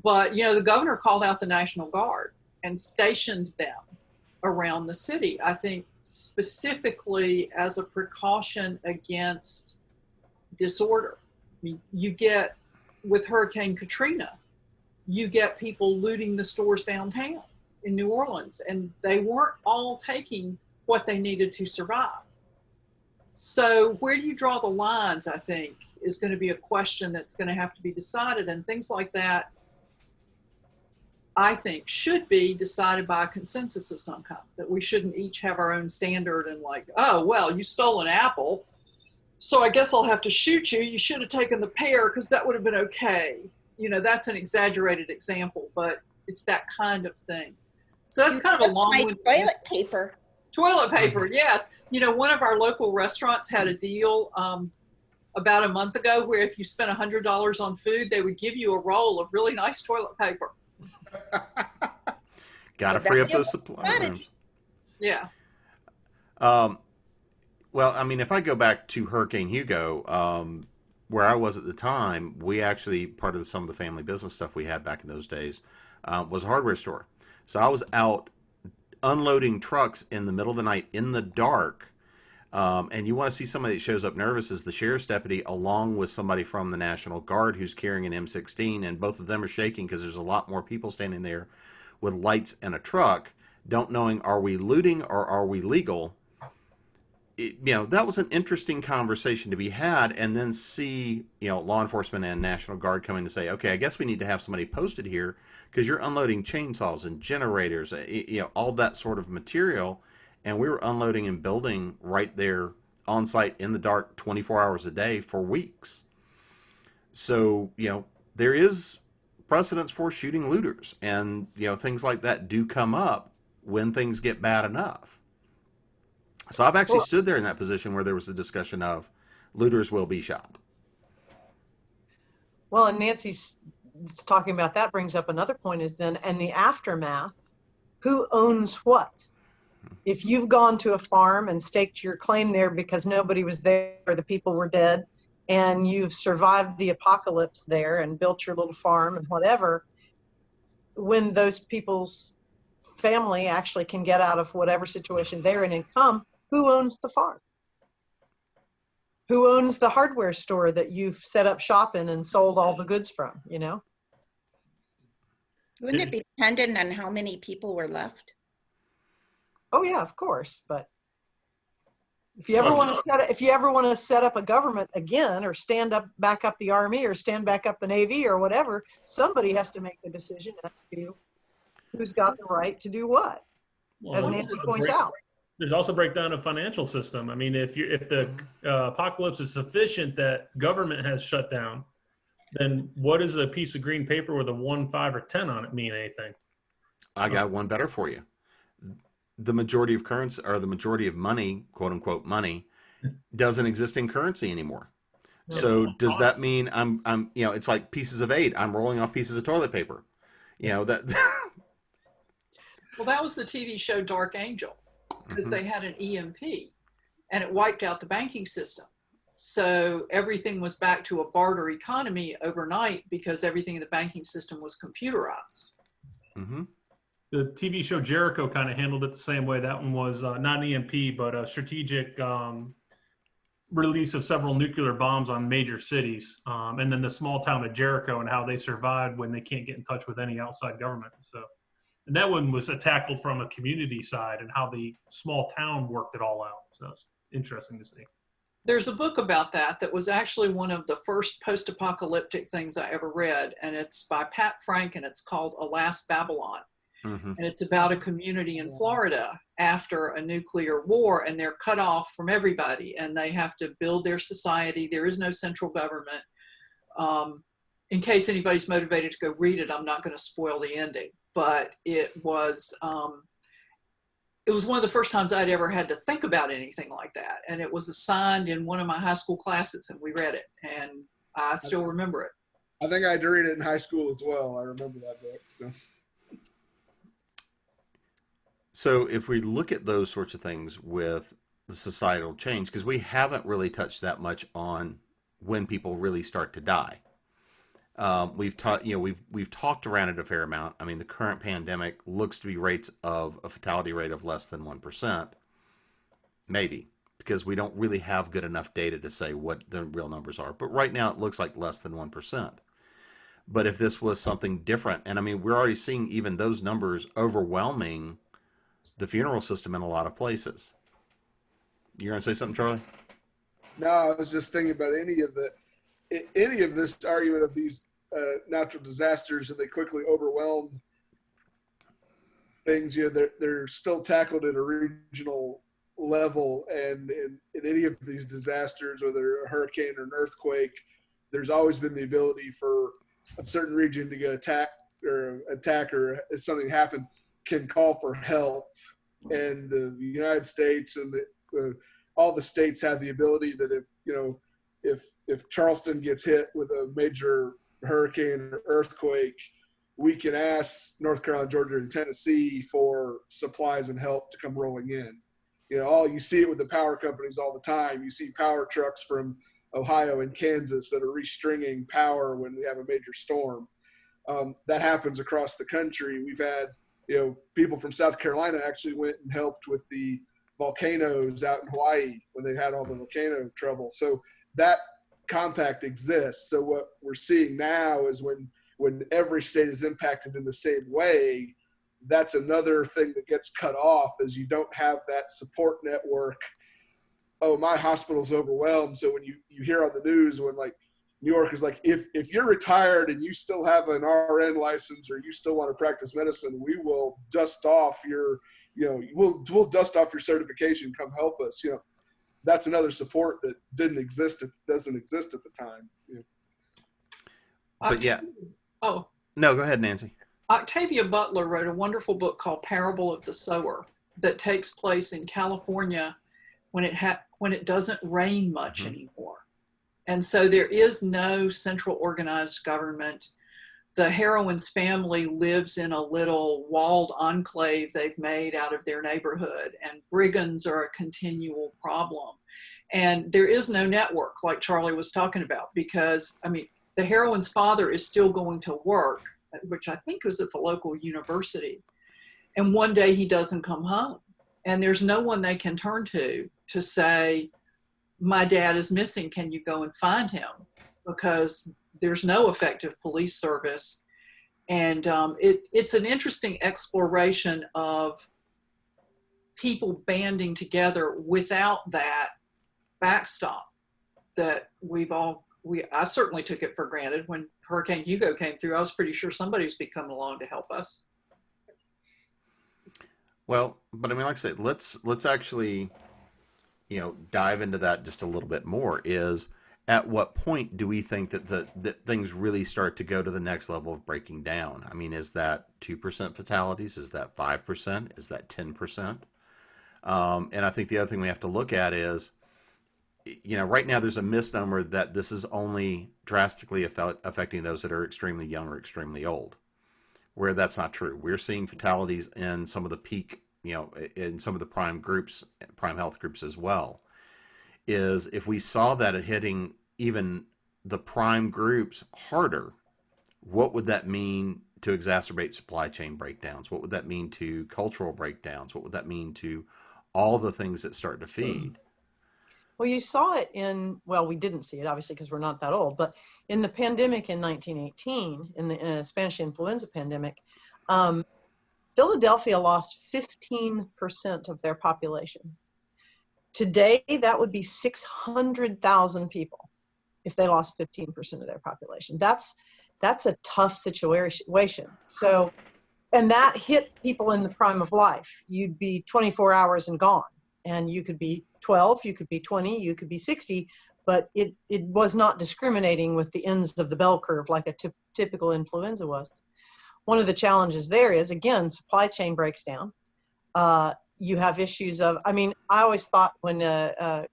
But, the governor called out the National Guard and stationed them around the city, I think specifically as a precaution against disorder. I mean, you get, with Hurricane Katrina, you get people looting the stores downtown in New Orleans, and they weren't all taking what they needed to survive. So where do you draw the lines, I think, is going to be a question that's going to have to be decided. And things like that, I think, should be decided by a consensus of some kind, that we shouldn't each have our own standard and like, oh, well, you stole an apple, so I guess I'll have to shoot you. You should have taken the pear because that would have been okay. That's an exaggerated example, but it's that kind of thing. So that's kind of a long-winded. Toilet paper. Toilet paper, yes. One of our local restaurants had a deal about a month ago where if you spent $100 on food, they would give you a roll of really nice toilet paper. Got to free up those supply rooms. Yeah. Well, I mean, if I go back to Hurricane Hugo, where I was at the time, we actually, part of some of the family business stuff we had back in those days was a hardware store. So I was out unloading trucks in the middle of the night in the dark. And you want to see somebody that shows up nervous as the sheriff's deputy, along with somebody from the National Guard who's carrying an M16, and both of them are shaking because there's a lot more people standing there with lights and a truck, don't knowing, are we looting or are we legal? That was an interesting conversation to be had, and then see, law enforcement and National Guard coming to say, okay, I guess we need to have somebody posted here because you're unloading chainsaws and generators, all that sort of material. And we were unloading and building right there on site in the dark 24 hours a day for weeks. So, there is precedence for shooting looters, and, things like that do come up when things get bad enough. So I've actually stood there in that position where there was a discussion of looters will be shot. Well, and Nancy's talking about that brings up another point is then, and the aftermath, who owns what? If you've gone to a farm and staked your claim there because nobody was there or the people were dead, and you've survived the apocalypse there and built your little farm and whatever, when those people's family actually can get out of whatever situation they're in and come, who owns the farm? Who owns the hardware store that you've set up shop in and sold all the goods from, Wouldn't it be dependent on how many people were left? Oh yeah, of course, but If you ever want to set up a government again, or back up the Army, or stand back up the Navy, or whatever, somebody has to make the decision as to who's got the right to do what, as Nancy points out. There's also breakdown of financial system. I mean, if the apocalypse is sufficient that government has shut down, then what does a piece of green paper with a 1, 5, or 10 on it mean anything? I got one better for you. The majority of currency, or the majority of money, quote unquote money, doesn't exist in currency anymore. So does that mean I'm it's like pieces of 8. I'm rolling off pieces of toilet paper. That. Well, that was the TV show Dark Angel, because they had an EMP and it wiped out the banking system. So everything was back to a barter economy overnight because everything in the banking system was computerized. Mm-hmm. The TV show Jericho kind of handled it the same way. That one was not an EMP, but a strategic release of several nuclear bombs on major cities. And then the small town of Jericho and how they survived when they can't get in touch with any outside government. And that one was tackled from a community side and how the small town worked it all out. So it's interesting to see. There's a book about that was actually one of the first post-apocalyptic things I ever read. And it's by Pat Frank, and it's called Alas, Babylon. Mm-hmm. And it's about a community in Florida after a nuclear war, and they're cut off from everybody, and they have to build their society. There is no central government. In case anybody's motivated to go read it, I'm not going to spoil the ending, but it was one of the first times I'd ever had to think about anything like that. And it was assigned in one of my high school classes, and we read it, and I still remember it. I think I had to read it in high school as well. I remember that book. So if we look at those sorts of things with the societal change, because we haven't really touched that much on when people really start to die. We've talked around it a fair amount. I mean, the current pandemic looks to be rates of a fatality rate of less than 1%, maybe, because we don't really have good enough data to say what the real numbers are. But right now it looks like less than 1%. But if this was something different, and I mean, we're already seeing even those numbers overwhelming the funeral system in a lot of places. You're going to say something, Charlie? No, I was just thinking about any of this argument of these natural disasters, and they quickly overwhelm things. They're still tackled at a regional level, and in any of these disasters, whether a hurricane or an earthquake, there's always been the ability for a certain region to get attacked, or if something happened, can call for help. And the United States and all the states have the ability that if Charleston gets hit with a major hurricane or earthquake, we can ask North Carolina, Georgia, and Tennessee for supplies and help to come rolling in. You see it with the power companies all the time. You see power trucks from Ohio and Kansas that are restringing power when we have a major storm. That happens across the country. We've had people from South Carolina actually went and helped with the volcanoes out in Hawaii when they had all the volcano trouble. So that compact exists. So what we're seeing now is when every state is impacted in the same way, that's another thing that gets cut off, is you don't have that support network. Oh, my hospital's overwhelmed. So when you hear on the news when like New York is like, if you're retired and you still have an RN license or you still want to practice medicine, we will dust off your, we'll dust off your certification. Come help us. That's another support that doesn't exist at the time. But yeah. Oh no, go ahead, Nancy. Octavia Butler wrote a wonderful book called Parable of the Sower that takes place in California when it doesn't rain much anymore. And so there is no central organized government. The heroine's family lives in a little walled enclave they've made out of their neighborhood, and brigands are a continual problem. And there is no network like Charlie was talking about, because, the heroine's father is still going to work, which I think was at the local university. And one day he doesn't come home, and there's no one they can turn to say, my dad is missing, can you go and find him? Because there's no effective police service. And it's an interesting exploration of people banding together without that backstop that I certainly took it for granted when Hurricane Hugo came through. I was pretty sure somebody was coming along to help us. Well, but I mean, like I said, let's actually, dive into that just a little bit more. Is at what point do we think that that things really start to go to the next level of breaking down? I mean, is that 2% fatalities? Is that 5%? Is that 10%? And I think the other thing we have to look at is, right now there's a misnomer that this is only drastically affecting those that are extremely young or extremely old, where that's not true. We're seeing fatalities in some of the peak, in some of the prime health groups as well. Is if we saw that it hitting even the prime groups harder, what would that mean to exacerbate supply chain breakdowns? What would that mean to cultural breakdowns? What would that mean to all the things that start to feed? Well, you saw it we didn't see it, obviously, because we're not that old, but in the pandemic in 1918, in the Spanish influenza pandemic, Philadelphia lost 15% of their population. Today, that would be 600,000 people if they lost 15% of their population. That's a tough situation. So, and that hit people in the prime of life. You'd be 24 hours and gone, and you could be 12, you could be 20, you could be 60, but it was not discriminating with the ends of the bell curve like a typical influenza was. One of the challenges there is, again, supply chain breaks down. You have issues of, I always thought when,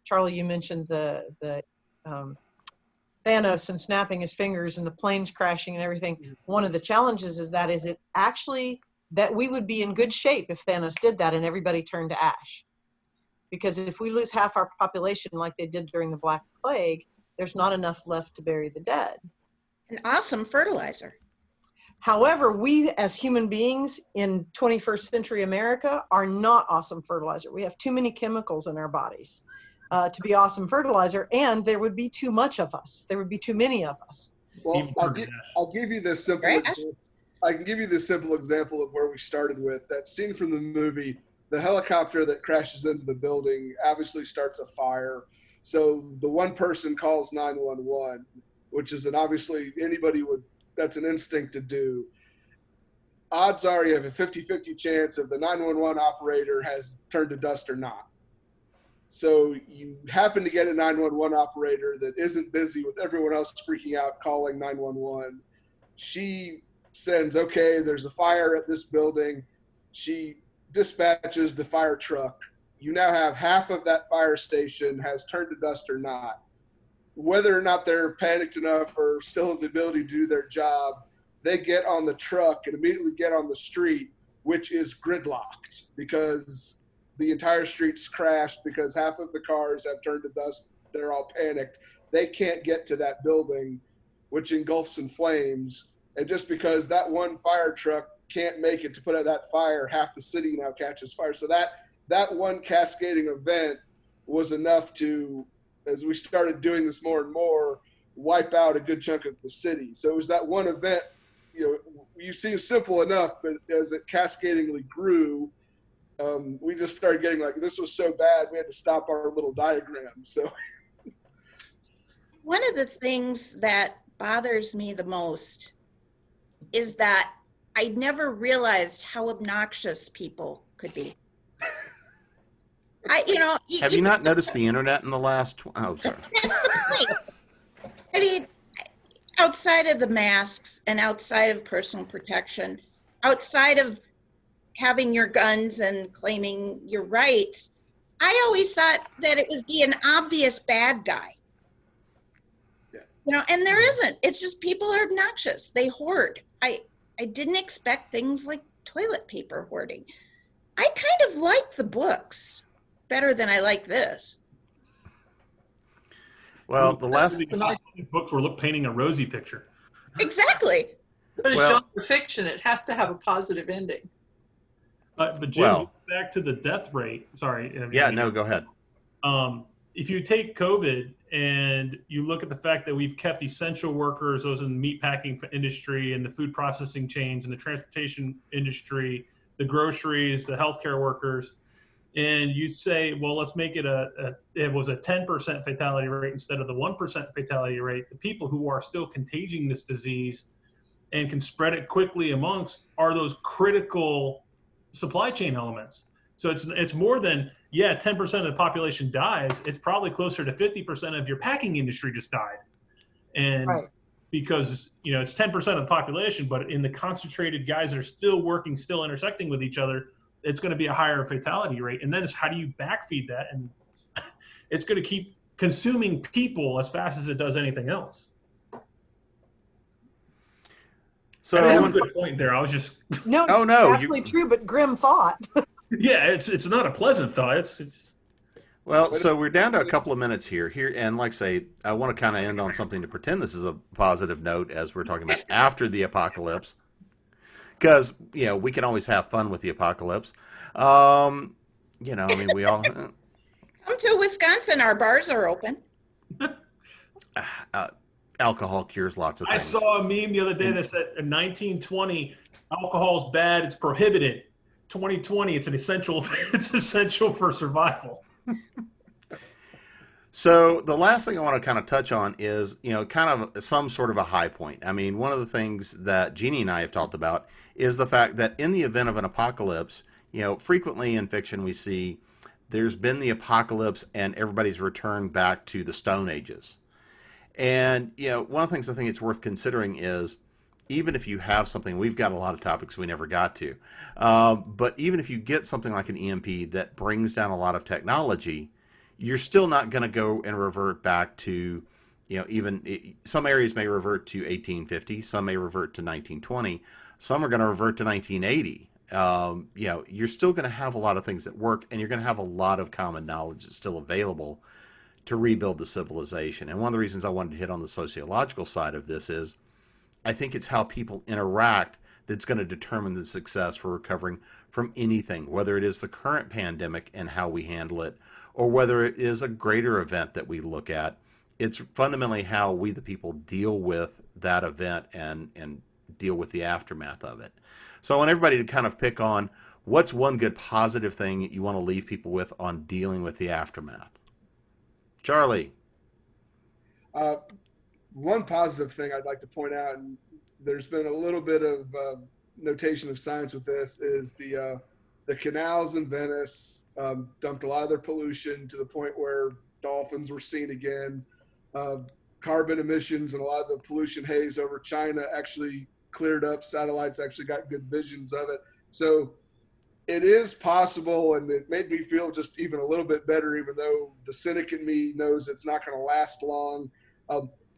Charlie, you mentioned the Thanos and snapping his fingers and the planes crashing and everything. One of the challenges is it actually that we would be in good shape if Thanos did that and everybody turned to ash. Because if we lose half our population like they did during the Black Plague, there's not enough left to bury the dead. An awesome fertilizer. However, we as human beings in 21st century America are not awesome fertilizer. We have too many chemicals in our bodies to be awesome fertilizer, and there would be too much of us. There would be too many of us. Well, I'll give you this simple example. I can give you this simple example of where we started with that scene from the movie. The helicopter that crashes into the building obviously starts a fire. So the one person calls 911, which is obviously that's an instinct to do. Odds are you have a 50-50 chance of the 911 operator has turned to dust or not. So you happen to get a 911 operator that isn't busy with everyone else freaking out calling 911. She sends, okay, there's a fire at this building. She dispatches the fire truck. You now have half of that fire station has turned to dust or not. Whether or not they're panicked enough or still have the ability to do their job, they get on the truck and immediately get on the street, which is gridlocked because the entire street's crashed because half of the cars have turned to dust. They're all panicked. They can't get to that building, which engulfs in flames. And just because that one fire truck can't make it to put out that fire, half the city now catches fire. So that one cascading event was enough to, as we started doing this more and more, wipe out a good chunk of the city. So it was that one event, you seem simple enough, but as it cascadingly grew, we just started getting like, this was so bad, we had to stop our little diagram. So one of the things that bothers me the most is that I never realized how obnoxious people could be. Have you not noticed the internet in the last? Oh, sorry. I mean, outside of the masks and outside of personal protection, outside of having your guns and claiming your rights, I always thought that it would be an obvious bad guy. Yeah. And there isn't. It's just people are obnoxious. They hoard. I didn't expect things like toilet paper hoarding. I kind of like the books better than I like this. Well, the last books were painting a rosy picture. Exactly. But it's genre fiction. It has to have a positive ending. But Jim, back to the death rate. Sorry. No, go ahead. If you take COVID and you look at the fact that we've kept essential workers, those in the meatpacking industry and the food processing chains and the transportation industry, the groceries, the healthcare workers, and you say, well, let's make it it was a 10% fatality rate instead of the 1% fatality rate, the people who are still contaging this disease and can spread it quickly amongst are those critical supply chain elements. So it's more than, yeah, 10% of the population dies. It's probably closer to 50% of your packing industry just died. And Right. because, it's 10% of the population, but in the concentrated guys that are still working, still intersecting with each other, it's going to be a higher fatality rate. And then it's how do you backfeed that? And it's going to keep consuming people as fast as it does anything else. So I have a good point there. I was just No, it's absolutely true, but grim thought. yeah, it's not a pleasant thought. It's well, so we're down to a couple of minutes here, and like I say, I want to kind of end on something to pretend this is a positive note as we're talking about after the apocalypse, because we can always have fun with the apocalypse. I mean, we all come to Wisconsin. Our bars are open. Alcohol cures lots of things. I saw a meme the other day that said in 1920, alcohol's bad, it's prohibited. 2020, it's an essential. It's essential for survival. So the last thing I want to kind of touch on is, kind of some sort of a high point. I mean, one of the things that Jeannie and I have talked about is the fact that in the event of an apocalypse, frequently in fiction we see there's been the apocalypse and everybody's returned back to the Stone Ages. And, one of the things I think it's worth considering is, even if you have something, we've got a lot of topics we never got to, but even if you get something like an EMP that brings down a lot of technology, you're still not going to go and revert back to, even some areas may revert to 1850, some may revert to 1920, some are going to revert to 1980. You're still going to have a lot of things that work, and you're going to have a lot of common knowledge that's still available to rebuild the civilization. And one of the reasons I wanted to hit on the sociological side of this is I think it's how people interact that's going to determine the success for recovering from anything, whether it is the current pandemic and how we handle it, or whether it is a greater event that we look at. It's fundamentally how we, the people, deal with that event and deal with the aftermath of it. So I want everybody to kind of pick on what's one good positive thing you want to leave people with on dealing with the aftermath. Charlie. One positive thing I'd like to point out, and there's been a little bit of notation of science with this, is the canals in Venice dumped a lot of their pollution to the point where dolphins were seen again. Carbon emissions and a lot of the pollution haze over China actually cleared up. Satellites actually got good visions of it. So it is possible, and it made me feel just even a little bit better, even though the cynic in me knows it's not going to last long.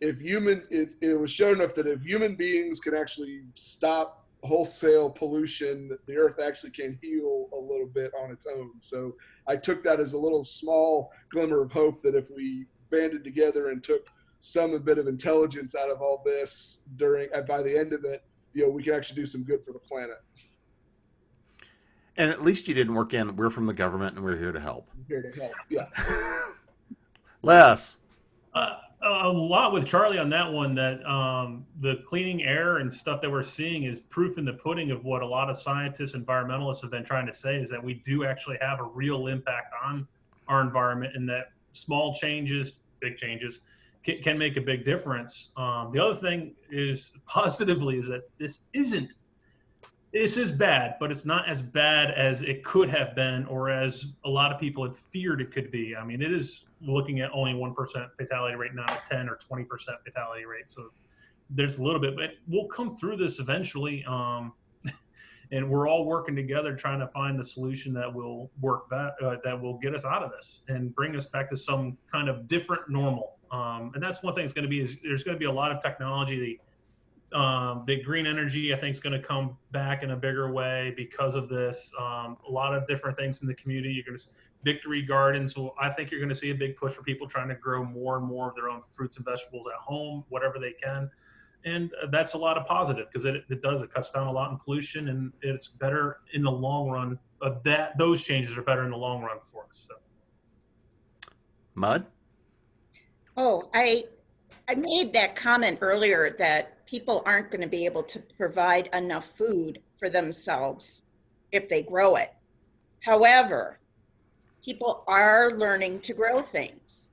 It was shown enough that if human beings can actually stop wholesale pollution, the earth actually can heal a little bit on its own. So I took that as a little small glimmer of hope that if we banded together and took some bit of intelligence out of all this by the end of it, we can actually do some good for the planet. And at least you didn't work in, we're from the government and we're here to help. Here to help, yeah. Les. A lot with Charlie on that one, that the cleaning air and stuff that we're seeing is proof in the pudding of what a lot of scientists, environmentalists have been trying to say, is that we do actually have a real impact on our environment, and that small changes, big changes, can make a big difference. The other thing is positively is that this is bad, but it's not as bad as it could have been, or as a lot of people had feared it could be. I mean, it is looking at only 1% fatality rate, not a 10 or 20% fatality rate. So there's a little bit, but we'll come through this eventually. And we're all working together trying to find the solution that will work back, that will get us out of this and bring us back to some kind of different normal. And that's one thing that's going to be, is there's going to be a lot of technology. The green energy, I think, is going to come back in a bigger way because of this. A lot of different things in the community. You're going to victory gardens. So I think you're going to see a big push for people trying to grow more and more of their own fruits and vegetables at home, whatever they can. And that's a lot of positive, because it cuts down a lot in pollution, and it's better in the long run. Those changes are better in the long run for us. So. Mud? Oh, I made that comment earlier that people aren't going to be able to provide enough food for themselves if they grow it. However, People are learning to grow things.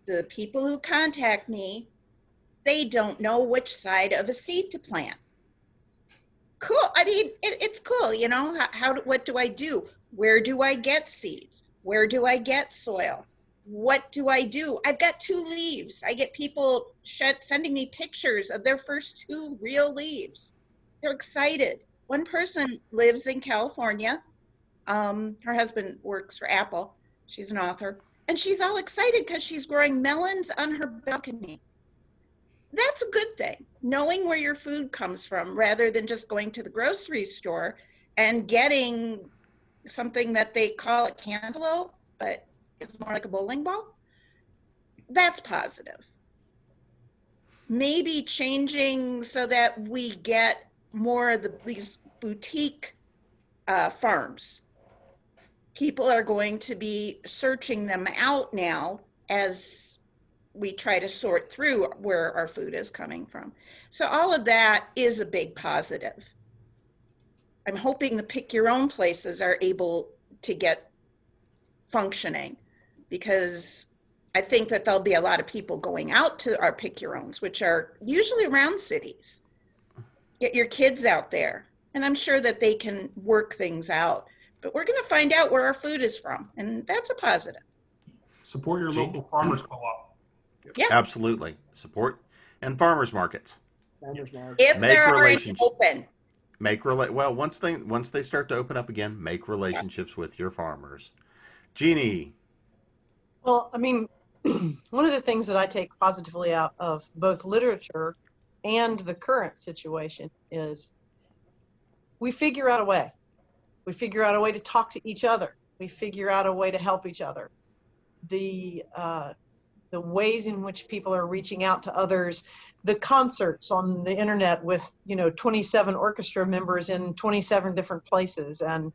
The people who contact me, they don't know which side of a seed to plant. Cool. I mean, it's cool. You know, what do I do? Where do I get seeds? Where do I get soil? What do I do? I've got 2 leaves. I get people sending me pictures of their first 2 real leaves. They're excited. One person lives in California. Her husband works for Apple. She's an author. And she's all excited because she's growing melons on her balcony. That's a good thing, knowing where your food comes from rather than just going to the grocery store and getting something that they call a cantaloupe, but it's more like a bowling ball. That's positive. Maybe changing so that we get more of these boutique farms. People are going to be searching them out now as we try to sort through where our food is coming from. So all of that is a big positive. I'm hoping the pick your own places are able to get functioning, because I think that there'll be a lot of people going out to our pick your owns, which are usually around cities. Get your kids out there, and I'm sure that they can work things out. But we're going to find out where our food is from, and that's a positive. Support your local farmers co-op. Yeah, Absolutely. Support and farmers markets. Farmers market. if Make they're already relationships. open. Well, once they start to open up again, make relationships with your farmers. Jeannie. Well, I mean, one of the things that I take positively out of both literature and the current situation is we figure out a way. We figure out a way to talk to each other. We figure out a way to help each other. The ways in which people are reaching out to others, the concerts on the internet with 27 orchestra members in 27 different places, and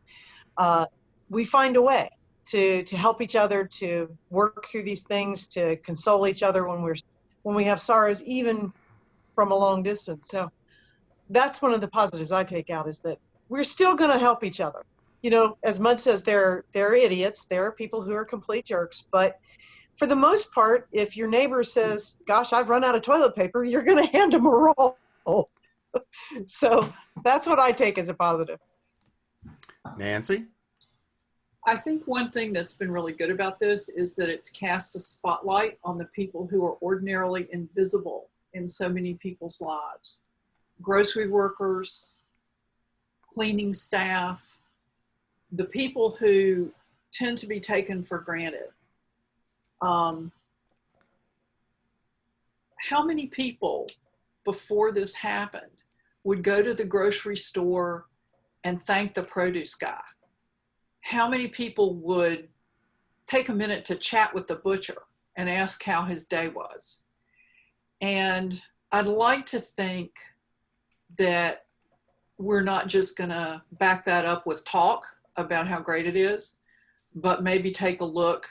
we find a way to help each other, to work through these things, to console each other when we have sorrows, even from a long distance. So that's one of the positives I take out, is that we're still going to help each other. As Mud says, there are idiots, there are people who are complete jerks, but for the most part, if your neighbor says, gosh, I've run out of toilet paper, you're going to hand them a roll. So that's what I take as a positive. Nancy? I think one thing that's been really good about this is that it's cast a spotlight on the people who are ordinarily invisible in so many people's lives. Grocery workers, cleaning staff, the people who tend to be taken for granted. How many people before this happened would go to the grocery store and thank the produce guy? How many people would take a minute to chat with the butcher and ask how his day was? And I'd like to think that we're not just going to back that up with talk about how great it is, but maybe take a look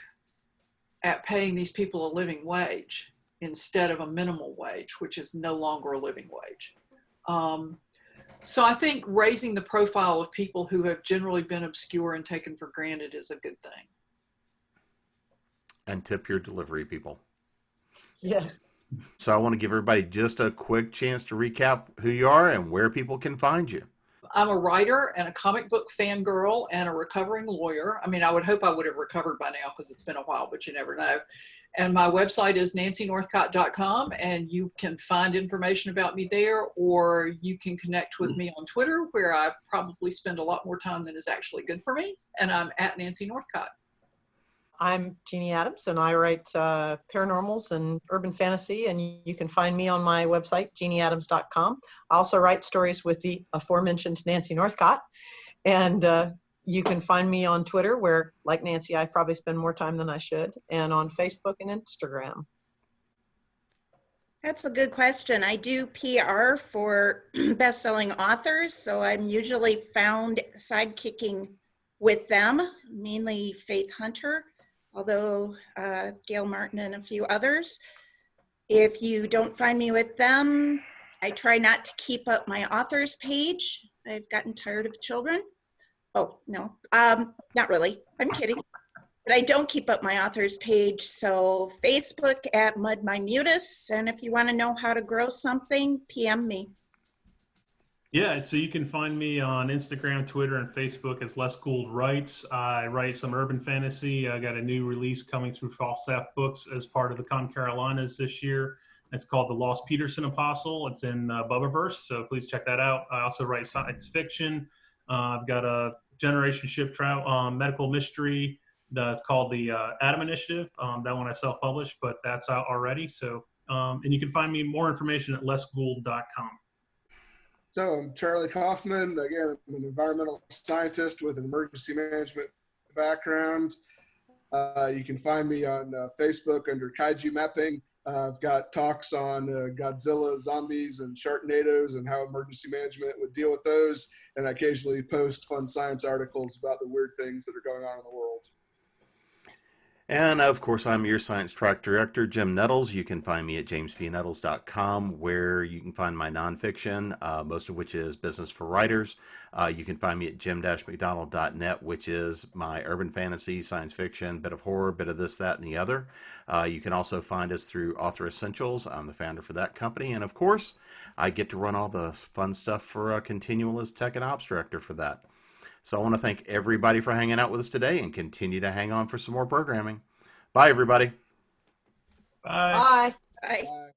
at paying these people a living wage instead of a minimal wage, which is no longer a living wage. So I think raising the profile of people who have generally been obscure and taken for granted is a good thing. And tip your delivery people. Yes. So I want to give everybody just a quick chance to recap who you are and where people can find you. I'm a writer and a comic book fangirl and a recovering lawyer. I mean, I would hope I would have recovered by now because it's been a while, but you never know. And my website is nancynorthcott.com, and you can find information about me there, or you can connect with me on Twitter, where I probably spend a lot more time than is actually good for me. And I'm at Nancy Northcott. I'm Jeannie Adams, and I write paranormals and urban fantasy, and you can find me on my website, jeannieadams.com. I also write stories with the aforementioned Nancy Northcott, and you can find me on Twitter, where, like Nancy, I probably spend more time than I should, and on Facebook and Instagram. That's a good question. I do PR for best-selling authors, so I'm usually found sidekicking with them, mainly Faith Hunter, although Gail Martin and a few others. If you don't find me with them, I try not to keep up my authors page. I've gotten tired of children. Oh, no, not really. I'm kidding. but I don't keep up my author's page. So Facebook at Mud My Mutis. And if you want to know how to grow something, PM me. Yeah, so you can find me on Instagram, Twitter, and Facebook as Les Gould Writes. I write some urban fantasy. I got a new release coming through Falstaff Books as part of the Con Carolinas this year. It's called The Lost Peterson Apostle. It's in Bubbaverse, so please check that out. I also write science fiction. I've got a Generation Ship medical mystery that's called the Adam Initiative. That one I self-published, but that's out already. So, and you can find me more information at lesgould.com. So I'm Charlie Kaufman. Again, I'm an environmental scientist with an emergency management background. You can find me on Facebook under Kaiju Mapping. I've got talks on Godzilla, zombies, and Sharknadoes and how emergency management would deal with those. And I occasionally post fun science articles about the weird things that are going on in the world. And of course, I'm your science track director, Jim Nettles. You can find me at jamespnettles.com, where you can find my nonfiction, most of which is business for writers. You can find me at jim-mcdonald.net, which is my urban fantasy, science fiction, bit of horror, bit of this, that, and the other. You can also find us through Author Essentials. I'm the founder for that company. And of course, I get to run all the fun stuff for Continual as Tech and Ops Director for that. So I want to thank everybody for hanging out with us today and continue to hang on for some more programming. Bye, everybody. Bye. Bye. Bye.